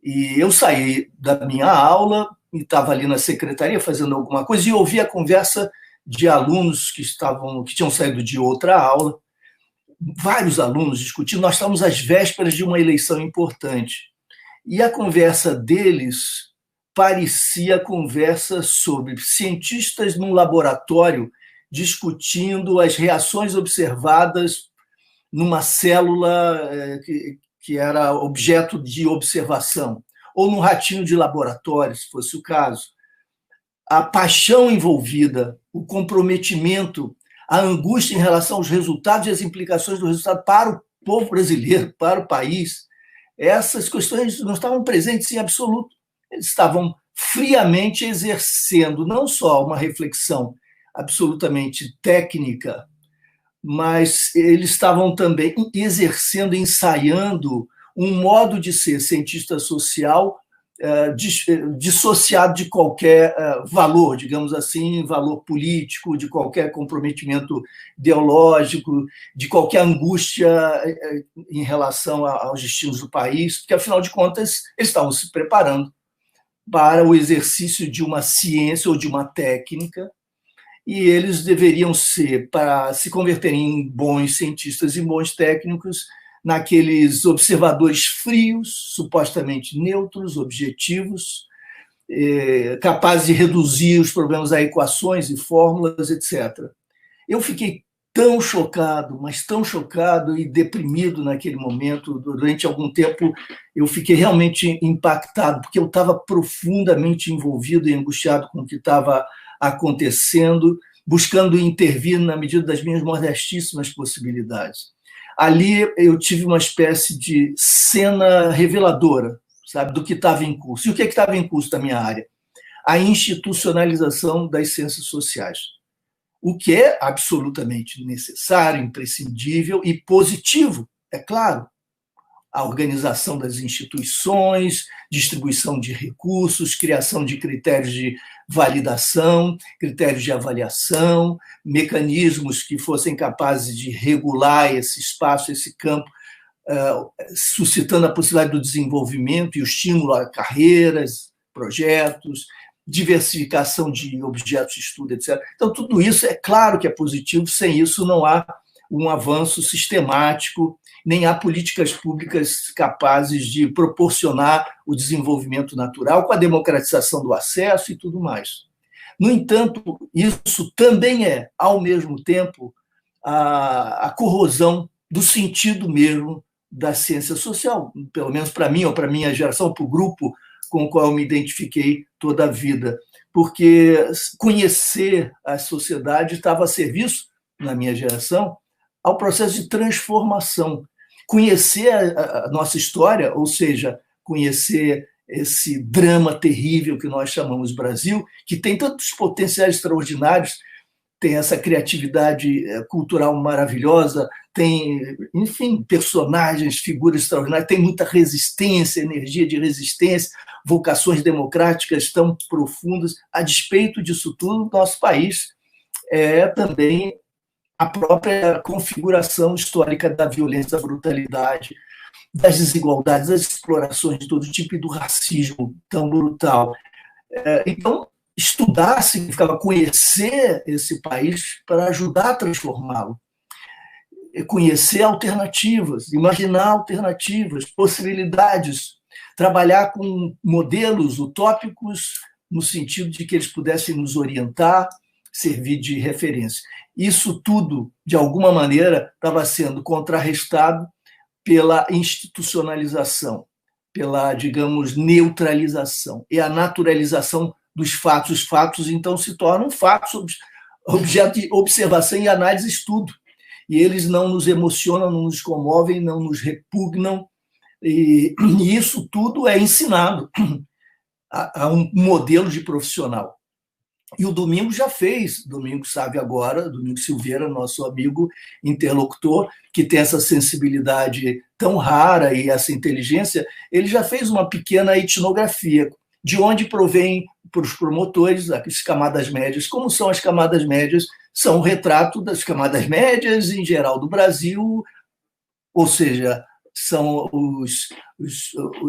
E eu saí da minha aula e estava ali na secretaria fazendo alguma coisa e ouvi a conversa de alunos que tinham saído de outra aula, vários alunos discutindo. Nós estávamos às vésperas de uma eleição importante. E a conversa deles parecia conversa sobre cientistas num laboratório discutindo as reações observadas numa célula que era objeto de observação, ou num ratinho de laboratório, se fosse o caso. A paixão envolvida, o comprometimento, a angústia em relação aos resultados e as implicações do resultado para o povo brasileiro, para o país, essas questões não estavam presentes em absoluto. Eles estavam friamente exercendo não só uma reflexão absolutamente técnica, mas eles estavam também exercendo, ensaiando um modo de ser cientista social dissociado de qualquer valor, digamos assim, valor político, de qualquer comprometimento ideológico, de qualquer angústia em relação aos destinos do país, porque, afinal de contas, eles estavam se preparando para o exercício de uma ciência ou de uma técnica, e eles deveriam ser, para se converterem em bons cientistas e bons técnicos, naqueles observadores frios, supostamente neutros, objetivos, capazes de reduzir os problemas a equações e fórmulas, etc. Eu fiquei tão chocado, mas tão chocado e deprimido naquele momento. Durante algum tempo eu fiquei realmente impactado, porque eu estava profundamente envolvido e angustiado com o que estava acontecendo, buscando intervir na medida das minhas modestíssimas possibilidades. Ali eu tive uma espécie de cena reveladora, sabe, do que estava em curso. E o que estava em curso da minha área? A institucionalização das ciências sociais, o que é absolutamente necessário, imprescindível e positivo, é claro. A organização das instituições, distribuição de recursos, criação de critérios de validação, critérios de avaliação, mecanismos que fossem capazes de regular esse espaço, esse campo, suscitando a possibilidade do desenvolvimento e o estímulo a carreiras, projetos, diversificação de objetos de estudo, etc. Então, tudo isso é claro que é positivo, sem isso não há um avanço sistemático, nem há políticas públicas capazes de proporcionar o desenvolvimento natural com a democratização do acesso e tudo mais. No entanto, isso também é, ao mesmo tempo, a corrosão do sentido mesmo da ciência social, pelo menos para mim, ou para a minha geração, para o grupo com o qual eu me identifiquei toda a vida, porque conhecer a sociedade estava a serviço, na minha geração, ao processo de transformação. Conhecer a nossa história, ou seja, conhecer esse drama terrível que nós chamamos Brasil, que tem tantos potenciais extraordinários, tem essa criatividade cultural maravilhosa, tem, enfim, personagens, figuras extraordinárias, tem muita resistência, energia de resistência, vocações democráticas tão profundas. A despeito disso tudo, nosso país é também a própria configuração histórica da violência, da brutalidade, das desigualdades, das explorações de todo tipo e do racismo tão brutal. Então, estudar significava conhecer esse país para ajudar a transformá-lo, conhecer alternativas, imaginar alternativas, possibilidades, trabalhar com modelos utópicos no sentido de que eles pudessem nos orientar, servir de referência. Isso tudo, de alguma maneira, estava sendo contrarrestado pela institucionalização, pela, digamos, neutralização e a naturalização dos fatos. Os fatos, então, se tornam fatos, objeto de observação e análise e estudo. E eles não nos emocionam, não nos comovem, não nos repugnam. E isso tudo é ensinado a um modelo de profissional. E o Domingos já fez, Domingos sabe agora, Domingos Silveira, nosso amigo interlocutor, que tem essa sensibilidade tão rara e essa inteligência, ele já fez uma pequena etnografia de onde provém para os promotores as camadas médias. Como são as camadas médias? São um retrato das camadas médias, em geral, do Brasil, ou seja, são os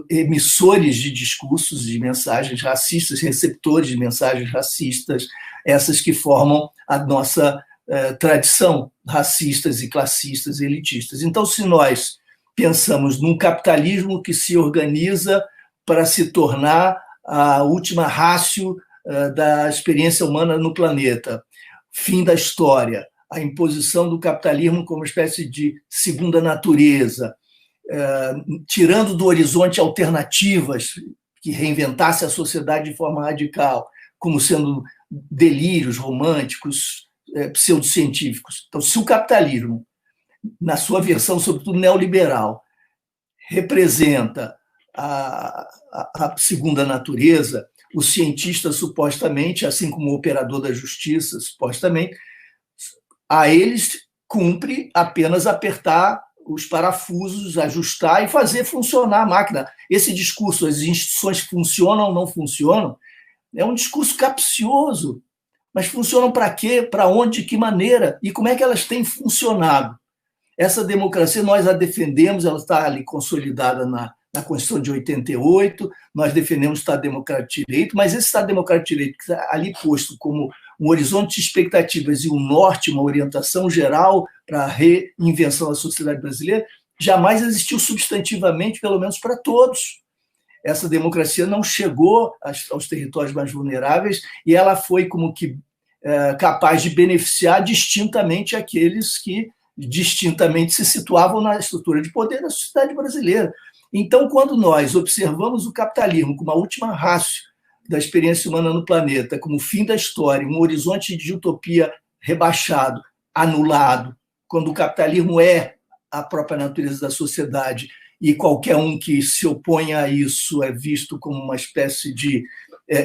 emissores de discursos, de mensagens racistas, receptores de mensagens racistas, essas que formam a nossa tradição racistas e classistas e elitistas. Então, se nós pensamos num capitalismo que se organiza para se tornar a última ratio da experiência humana no planeta, fim da história, a imposição do capitalismo como uma espécie de segunda natureza, tirando do horizonte alternativas que reinventasse a sociedade de forma radical, como sendo delírios românticos, pseudocientíficos. Então, se o capitalismo, na sua versão, sobretudo neoliberal, representa a segunda natureza, o cientista, supostamente, assim como o operador da justiça, supostamente, a eles cumpre apenas apertar os parafusos, ajustar e fazer funcionar a máquina. Esse discurso, as instituições funcionam ou não funcionam, é um discurso capcioso. Mas funcionam para quê? Para onde? De que maneira? E como é que elas têm funcionado? Essa democracia, nós a defendemos, ela está ali consolidada na Constituição de 88, nós defendemos o Estado Democrático de Direito, mas esse Estado Democrático de Direito, que está ali posto como um horizonte de expectativas e um norte, uma orientação geral para a reinvenção da sociedade brasileira, jamais existiu substantivamente, pelo menos para todos. Essa democracia não chegou aos territórios mais vulneráveis e ela foi como que capaz de beneficiar distintamente aqueles que distintamente se situavam na estrutura de poder da sociedade brasileira. Então, quando nós observamos o capitalismo como a última ratio da experiência humana no planeta, como o fim da história, um horizonte de utopia rebaixado, anulado, quando o capitalismo é a própria natureza da sociedade e qualquer um que se opõe a isso é visto como uma espécie de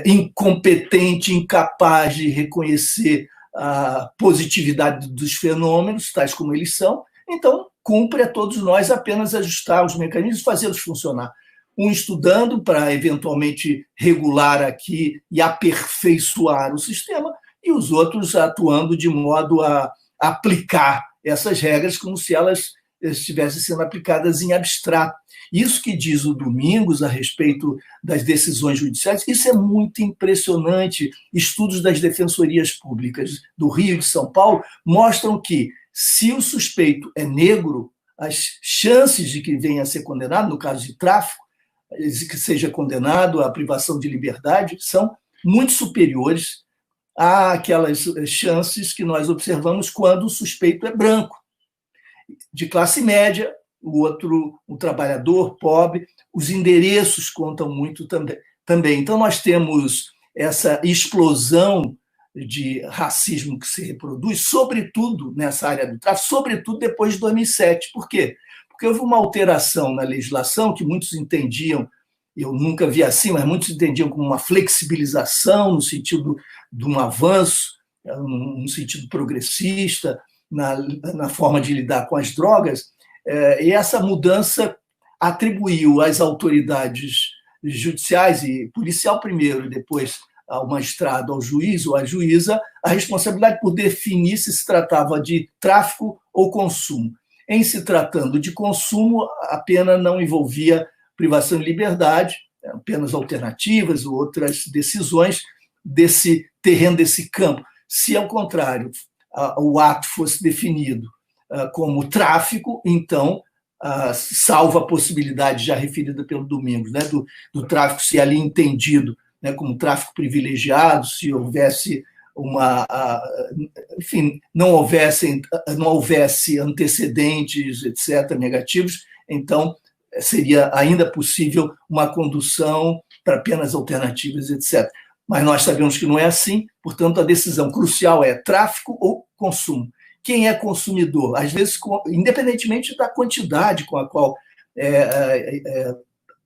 incompetente, incapaz de reconhecer a positividade dos fenômenos, tais como eles são, então cumpre a todos nós apenas ajustar os mecanismos e fazê-los funcionar. Um estudando para eventualmente regular aqui e aperfeiçoar o sistema, e os outros atuando de modo a aplicar essas regras como se elas estivessem sendo aplicadas em abstrato. Isso que diz o Domingos a respeito das decisões judiciais, isso é muito impressionante. Estudos das defensorias públicas do Rio e de São Paulo mostram que, se o suspeito é negro, as chances de que venha a ser condenado, no caso de tráfico, que seja condenado à privação de liberdade, são muito superiores àquelas chances que nós observamos quando o suspeito é branco, de classe média, o outro, um trabalhador pobre. Os endereços contam muito também. Então, nós temos essa explosão de racismo que se reproduz, sobretudo nessa área do tráfico, sobretudo depois de 2007. Por quê? Porque houve uma alteração na legislação que muitos entendiam, eu nunca vi assim, mas muitos entendiam como uma flexibilização no sentido de um avanço, no sentido progressista, na forma de lidar com as drogas, e essa mudança atribuiu às autoridades judiciais, e policial primeiro, e depois ao magistrado, ao juiz ou à juíza, a responsabilidade por definir se tratava de tráfico ou consumo. Em se tratando de consumo, a pena não envolvia privação de liberdade, apenas alternativas ou outras decisões desse terreno, desse campo. Se, ao contrário, o ato fosse definido como tráfico, então, salvo a possibilidade já referida pelo Domingos, né, do tráfico ser ali entendido, né, como tráfico privilegiado, se houvesse enfim, não houvesse antecedentes, etc., negativos, então seria ainda possível uma condução para penas alternativas, etc. Mas nós sabemos que não é assim, portanto, a decisão crucial é tráfico ou consumo. Quem é consumidor? Às vezes, independentemente da quantidade com a qual é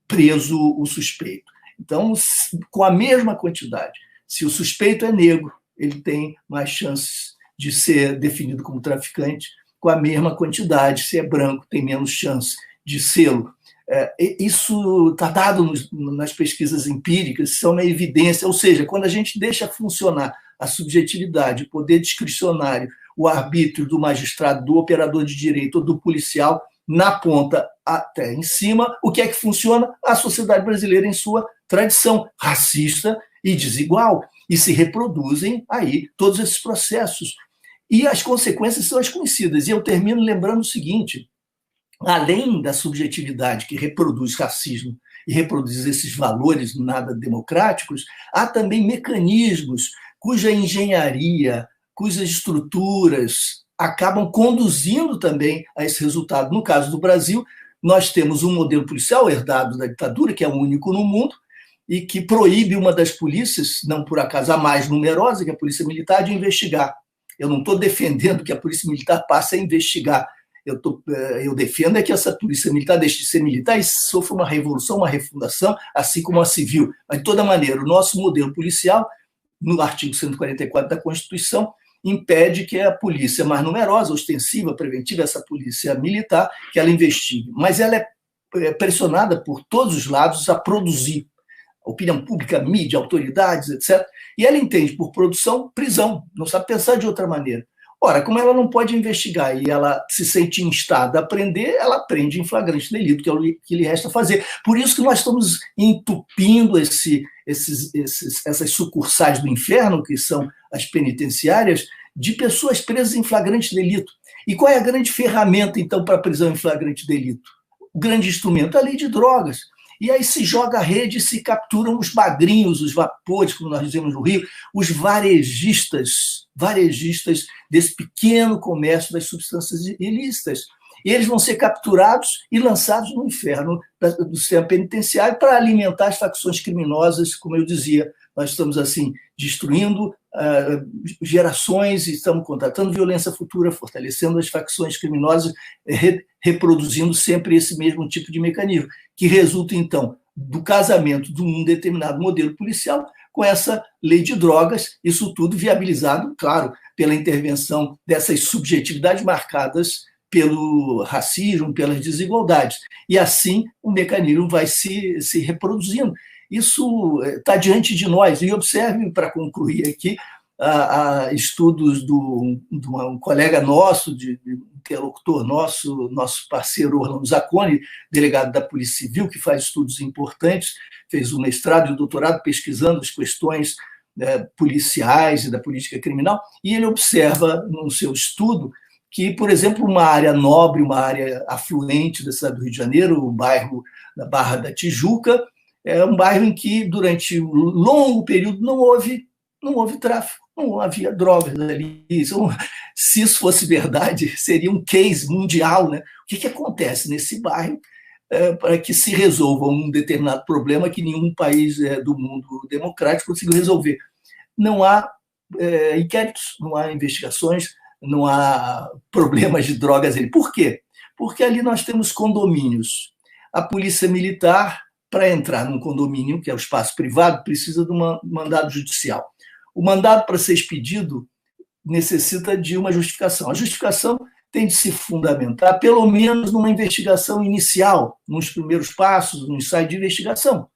preso o suspeito. Então, com a mesma quantidade, se o suspeito é negro, ele tem mais chances de ser definido como traficante, com a mesma quantidade, se é branco, tem menos chance de sê-lo. Isso está dado nas pesquisas empíricas, são uma evidência, ou seja, quando a gente deixa funcionar a subjetividade, o poder discricionário, o arbítrio do magistrado, do operador de direito ou do policial, na ponta até em cima. O que é que funciona? A sociedade brasileira em sua tradição racista e desigual, e se reproduzem aí todos esses processos. E as consequências são as conhecidas. E eu termino lembrando o seguinte: além da subjetividade que reproduz racismo e reproduz esses valores nada democráticos, há também mecanismos cuja engenharia, cujas estruturas acabam conduzindo também a esse resultado. No caso do Brasil, nós temos um modelo policial herdado da ditadura, que é o único no mundo, e que proíbe uma das polícias, não por acaso a mais numerosa, que é a Polícia Militar, de investigar. Eu não estou defendendo que a Polícia Militar passe a investigar. Eu defendo é que essa Polícia Militar deixe de ser militar e sofra uma revolução, uma refundação, assim como a civil. Mas, de toda maneira, o nosso modelo policial, no artigo 144 da Constituição, impede que a polícia mais numerosa, ostensiva, preventiva, essa polícia militar, que ela investigue. Mas ela é pressionada por todos os lados a produzir. Opinião pública, mídia, autoridades, etc. E ela entende por produção prisão, não sabe pensar de outra maneira. Ora, como ela não pode investigar e ela se sente instada a prender, ela prende em flagrante delito, que é o que lhe resta fazer. Por isso que nós estamos entupindo essas sucursais do inferno, que são as penitenciárias, de pessoas presas em flagrante delito. E qual é a grande ferramenta, então, para a prisão em flagrante delito? O grande instrumento é a lei de drogas. E aí se joga a rede e se capturam os bagrinhos, os vapores, como nós dizemos no Rio, os varejistas desse pequeno comércio das substâncias ilícitas. E eles vão ser capturados e lançados no inferno do sistema penitenciário para alimentar as facções criminosas, como eu dizia. Nós estamos, assim, destruindo gerações e estamos contratando violência futura, fortalecendo as facções criminosas, reproduzindo sempre esse mesmo tipo de mecanismo, que resulta, então, do casamento de um determinado modelo policial com essa lei de drogas, isso tudo viabilizado, claro, pela intervenção dessas subjetividades marcadas pelo racismo, pelas desigualdades. E assim o mecanismo vai se reproduzindo. Isso está diante de nós. E observe, para concluir aqui, estudos de um colega nosso, de interlocutor nosso parceiro Orlando Zacconi, delegado da Polícia Civil, que faz estudos importantes, fez um mestrado e um doutorado pesquisando as questões policiais e da política criminal, e ele observa no seu estudo que, por exemplo, uma área nobre, uma área afluente da cidade do Rio de Janeiro, o bairro da Barra da Tijuca, é um bairro em que, durante um longo período, não houve tráfico, não havia drogas ali. Se isso fosse verdade, seria um case mundial, né? O que acontece nesse bairro para que se resolva um determinado problema que nenhum país do mundo democrático conseguiu resolver? Não há inquéritos, não há investigações, não há problemas de drogas ali. Por quê? Porque ali nós temos condomínios. A polícia militar, para entrar num condomínio, que é o espaço privado, precisa de um mandado judicial. O mandado, para ser expedido, necessita de uma justificação. A justificação tem de se fundamentar, pelo menos, numa investigação inicial, nos primeiros passos, no ensaio de investigação.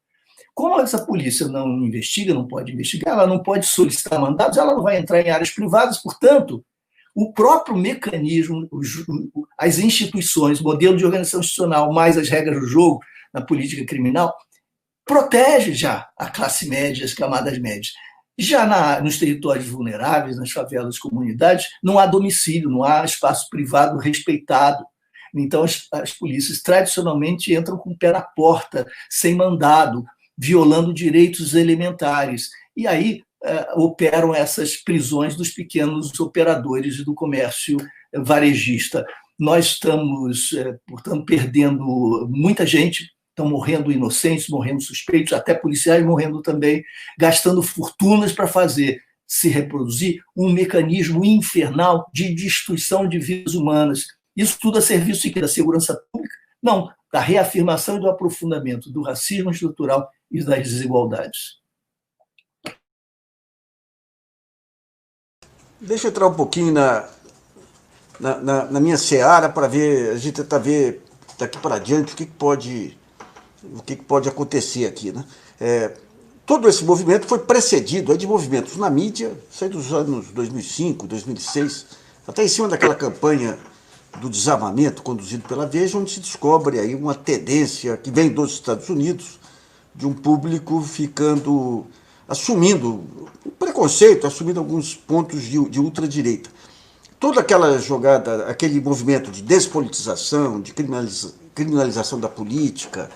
Como essa polícia não investiga, não pode investigar, ela não pode solicitar mandados, ela não vai entrar em áreas privadas, portanto, o próprio mecanismo, as instituições, o modelo de organização institucional, mais as regras do jogo na política criminal, protege já a classe média, as camadas médias. Já nos territórios vulneráveis, nas favelas, comunidades, não há domicílio, não há espaço privado respeitado. Então, as polícias tradicionalmente entram com o pé na porta, sem mandado, violando direitos elementares. E aí operam essas prisões dos pequenos operadores do comércio varejista. Nós estamos, portanto, perdendo muita gente, estão morrendo inocentes, morrendo suspeitos, até policiais morrendo também, gastando fortunas para fazer se reproduzir um mecanismo infernal de destruição de vidas humanas. Isso tudo a serviço da segurança pública? Não, da reafirmação e do aprofundamento do racismo estrutural e das desigualdades. Deixa eu entrar um pouquinho na minha seara para ver, a gente tentar ver daqui para diante o que pode acontecer aqui, né? Todo esse movimento foi precedido de movimentos na mídia, sei dos anos 2005, 2006, até em cima daquela campanha do desarmamento conduzido pela Veja, onde se descobre aí uma tendência que vem dos Estados Unidos, de um público assumindo o preconceito, assumindo alguns pontos de ultradireita. Toda aquela jogada, aquele movimento de despolitização, de criminalização da política,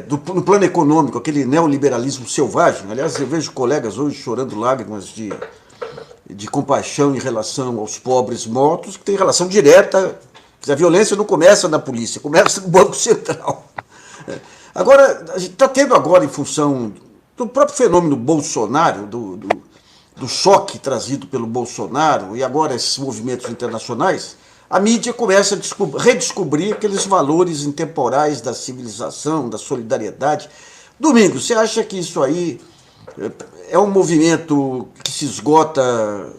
no plano econômico, aquele neoliberalismo selvagem. Aliás, eu vejo colegas hoje chorando lágrimas de compaixão em relação aos pobres mortos, que tem relação direta. A violência não começa na polícia, começa no Banco Central. Agora, a gente está tendo agora, em função do próprio fenômeno Bolsonaro, do choque trazido pelo Bolsonaro, e agora esses movimentos internacionais, a mídia começa a redescobrir aqueles valores intemporais da civilização, da solidariedade. Domingos, você acha que isso aí é um movimento que se esgota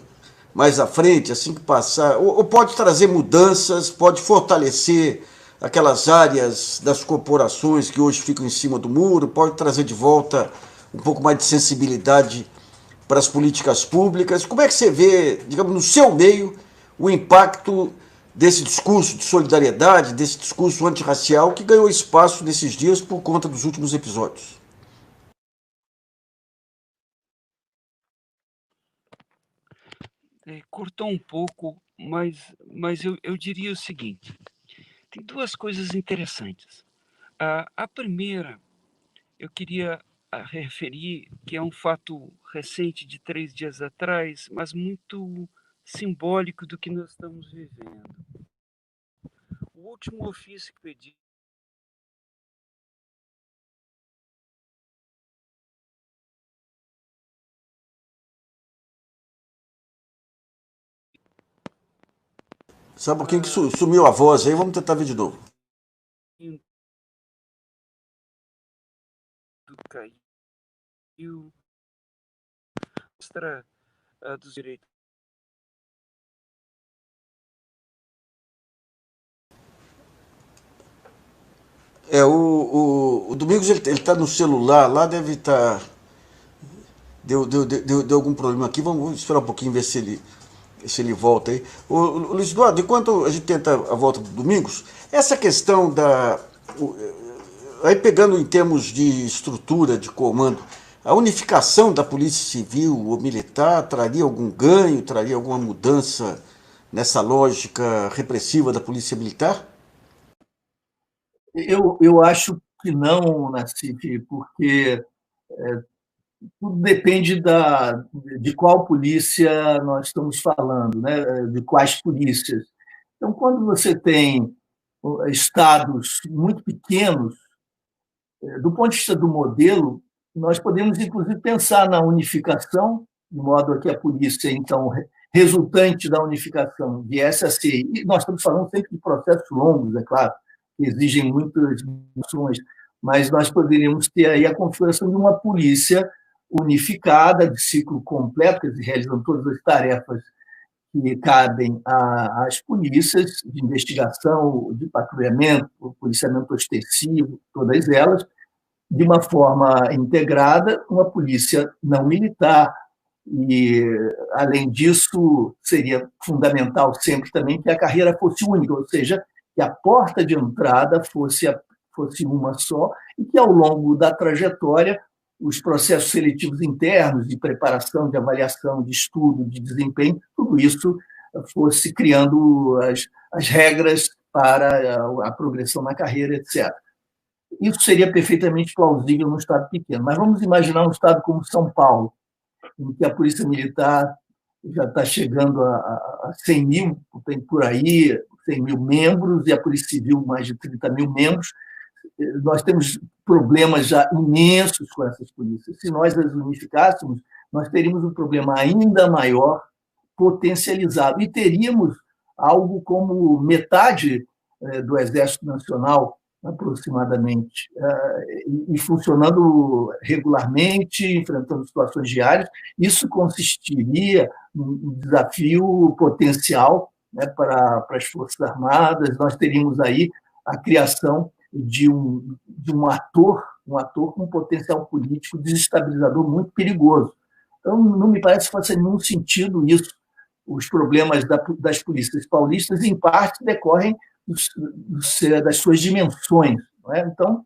mais à frente, assim que passar, ou pode trazer mudanças, pode fortalecer aquelas áreas das corporações que hoje ficam em cima do muro, pode trazer de volta um pouco mais de sensibilidade para as políticas públicas? Como é que você vê, digamos, no seu meio, o impacto desse discurso de solidariedade, desse discurso antirracial que ganhou espaço nesses dias por conta dos últimos episódios? Cortou um pouco, mas eu diria o seguinte: tem duas coisas interessantes. A primeira, eu queria referir que é um fato recente de 3 dias atrás, mas muito simbólico do que nós estamos vivendo. O último ofício que pedi Sabe por que sumiu a voz aí? Vamos tentar ver de novo. caiu extra dos direitos. O Domingos ele está no celular, lá deve estar. Deu algum problema aqui, vamos esperar um pouquinho, ver se ele volta aí. O Luiz Eduardo, enquanto a gente tenta a volta do Domingos, essa questão aí pegando em termos de estrutura, de comando, a unificação da polícia civil ou militar traria algum ganho, traria alguma mudança nessa lógica repressiva da polícia militar? Eu acho que não, Nassif, porque tudo depende de qual polícia nós estamos falando, né? De quais polícias. Então, quando você tem estados muito pequenos, do ponto de vista do modelo, nós podemos, inclusive, pensar na unificação, de modo a que a polícia, então, resultante da unificação, viesse a ser. E nós estamos falando sempre de processos longos, é claro, que exigem muitas discussões, mas nós poderíamos ter aí a configuração de uma polícia unificada, de ciclo completo, quer dizer, realizando todas as tarefas que cabem às polícias de investigação, de patrulhamento, policiamento ostensivo, todas elas, de uma forma integrada, uma polícia não militar. E, além disso, seria fundamental sempre também que a carreira fosse única, ou seja, que a porta de entrada fosse uma só e que, ao longo da trajetória, os processos seletivos internos de preparação, de avaliação, de estudo, de desempenho, tudo isso fosse criando as regras para a progressão na carreira, etc. Isso seria perfeitamente plausível num estado pequeno. Mas vamos imaginar um estado como São Paulo, em que a Polícia Militar já está chegando a 100 mil, tem por aí 100 mil membros, e a Polícia Civil mais de 30 mil membros. Nós temos problemas já imensos com essas polícias. Se nós as unificássemos, nós teríamos um problema ainda maior, potencializado, e teríamos algo como metade do Exército Nacional, aproximadamente, e funcionando regularmente, enfrentando situações diárias. Isso consistiria num desafio potencial, né, para as Forças Armadas. Nós teríamos aí a criação de um ator com um potencial político desestabilizador muito perigoso. Então, não me parece que faça nenhum sentido isso, os problemas das polícias paulistas, em parte, decorrem das suas dimensões. Não é? Então,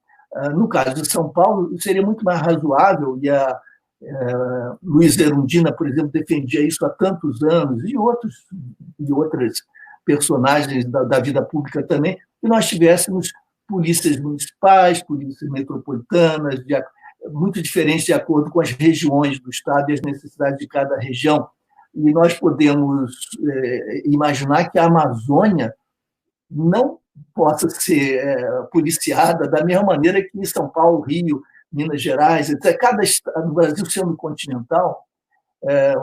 no caso de São Paulo, seria muito mais razoável, e a Luiz Erundina, por exemplo, defendia isso há tantos anos, e outras personagens da vida pública também, que nós tivéssemos polícias municipais, polícias metropolitanas, muito diferentes de acordo com as regiões do Estado e as necessidades de cada região. E nós podemos imaginar que a Amazônia não possa ser policiada da mesma maneira que em São Paulo, Rio, Minas Gerais, etc. Cada estado, no Brasil sendo continental,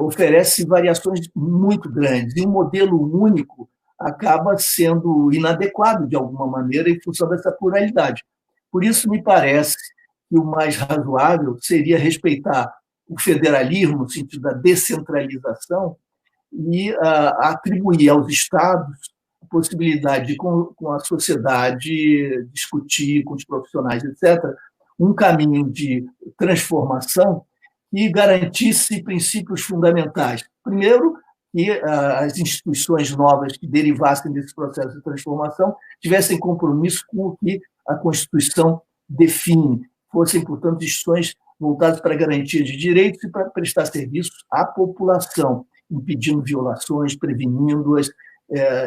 oferece variações muito grandes, e um modelo único acaba sendo inadequado, de alguma maneira, em função dessa pluralidade. Por isso, me parece que o mais razoável seria respeitar o federalismo, no sentido da descentralização, e atribuir aos estados a possibilidade de, com a sociedade, discutir com os profissionais, etc., um caminho de transformação que garantisse princípios fundamentais. Primeiro, que as instituições novas que derivassem desse processo de transformação tivessem compromisso com o que a Constituição define, fossem, portanto, instituições voltadas para a garantia de direitos e para prestar serviços à população, impedindo violações, prevenindo-as,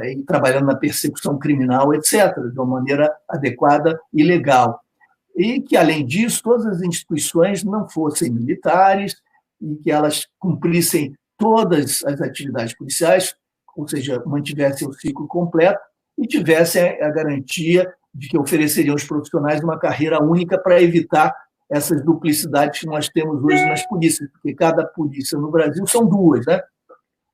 e trabalhando na persecução criminal, etc., de uma maneira adequada e legal. E que, além disso, todas as instituições não fossem militares e que elas cumprissem todas as atividades policiais, ou seja, mantivessem o ciclo completo e tivessem a garantia de que ofereceriam aos profissionais uma carreira única para evitar essas duplicidades que nós temos hoje nas polícias, porque cada polícia no Brasil são duas, né?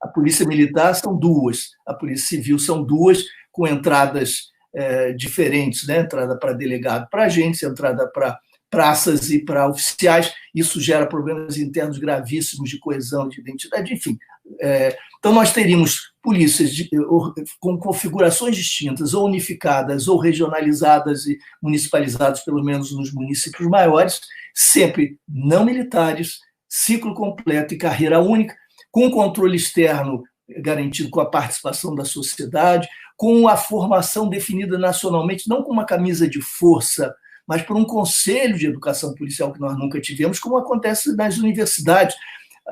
A polícia militar são duas, a polícia civil são duas, com entradas diferentes, né? Entrada para delegado, para agentes, entrada para praças e para oficiais. Isso gera problemas internos gravíssimos de coesão, de identidade, enfim. Então, nós teríamos polícias com configurações distintas, ou unificadas, ou regionalizadas e municipalizadas, pelo menos nos municípios maiores, sempre não militares, ciclo completo e carreira única, com controle externo garantido com a participação da sociedade, com a formação definida nacionalmente, não com uma camisa de força, mas por um conselho de educação policial que nós nunca tivemos, como acontece nas universidades.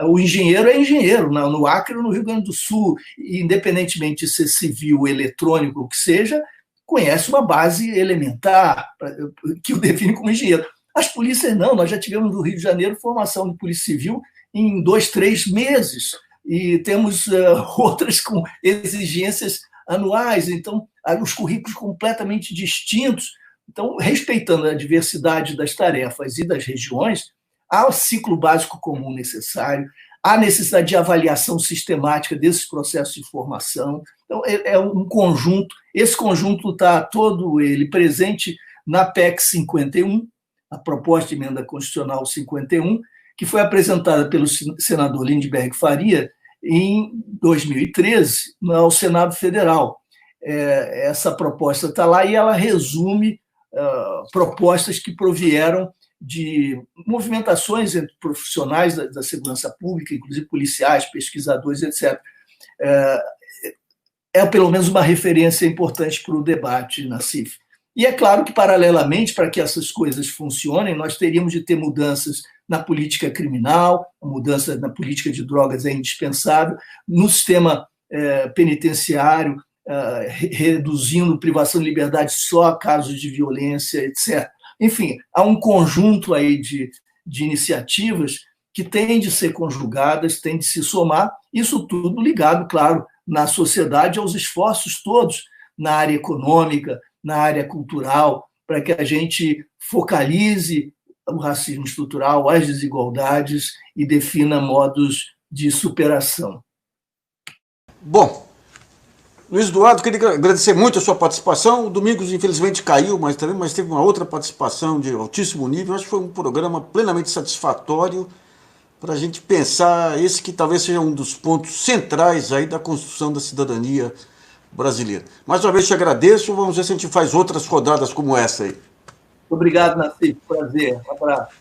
O engenheiro é engenheiro, no Acre ou no Rio Grande do Sul, independentemente de ser civil, eletrônico, o que seja, conhece uma base elementar que o define como engenheiro. As polícias não, nós já tivemos no Rio de Janeiro formação de polícia civil em 2, 3 meses, e temos outras com exigências anuais, então, os currículos completamente distintos. Então, respeitando a diversidade das tarefas e das regiões, há o ciclo básico comum necessário, há necessidade de avaliação sistemática desses processos de formação. Então, é um conjunto, esse conjunto está todo ele presente na PEC 51, a proposta de emenda constitucional 51, que foi apresentada pelo senador Lindbergh Faria em 2013 ao Senado Federal. Essa proposta está lá e ela resume propostas que provieram de movimentações entre profissionais da segurança pública, inclusive policiais, pesquisadores, etc. É pelo menos uma referência importante para o debate, Nassif. E é claro que, paralelamente, para que essas coisas funcionem, nós teríamos de ter mudanças na política criminal, a mudança na política de drogas é indispensável, no sistema penitenciário, reduzindo privação de liberdade só a casos de violência, etc. Enfim, há um conjunto aí de iniciativas que têm de ser conjugadas, têm de se somar, isso tudo ligado, claro, na sociedade, aos esforços todos na área econômica, na área cultural, para que a gente focalize o racismo estrutural, as desigualdades e defina modos de superação. Bom, Luiz Eduardo, queria agradecer muito a sua participação. O Domingos, infelizmente, caiu, mas teve uma outra participação de altíssimo nível. Acho que foi um programa plenamente satisfatório para a gente pensar esse que talvez seja um dos pontos centrais aí da construção da cidadania brasileira. Mais uma vez te agradeço. Vamos ver se a gente faz outras rodadas como essa aí. Obrigado, Nassif. Prazer. Um abraço.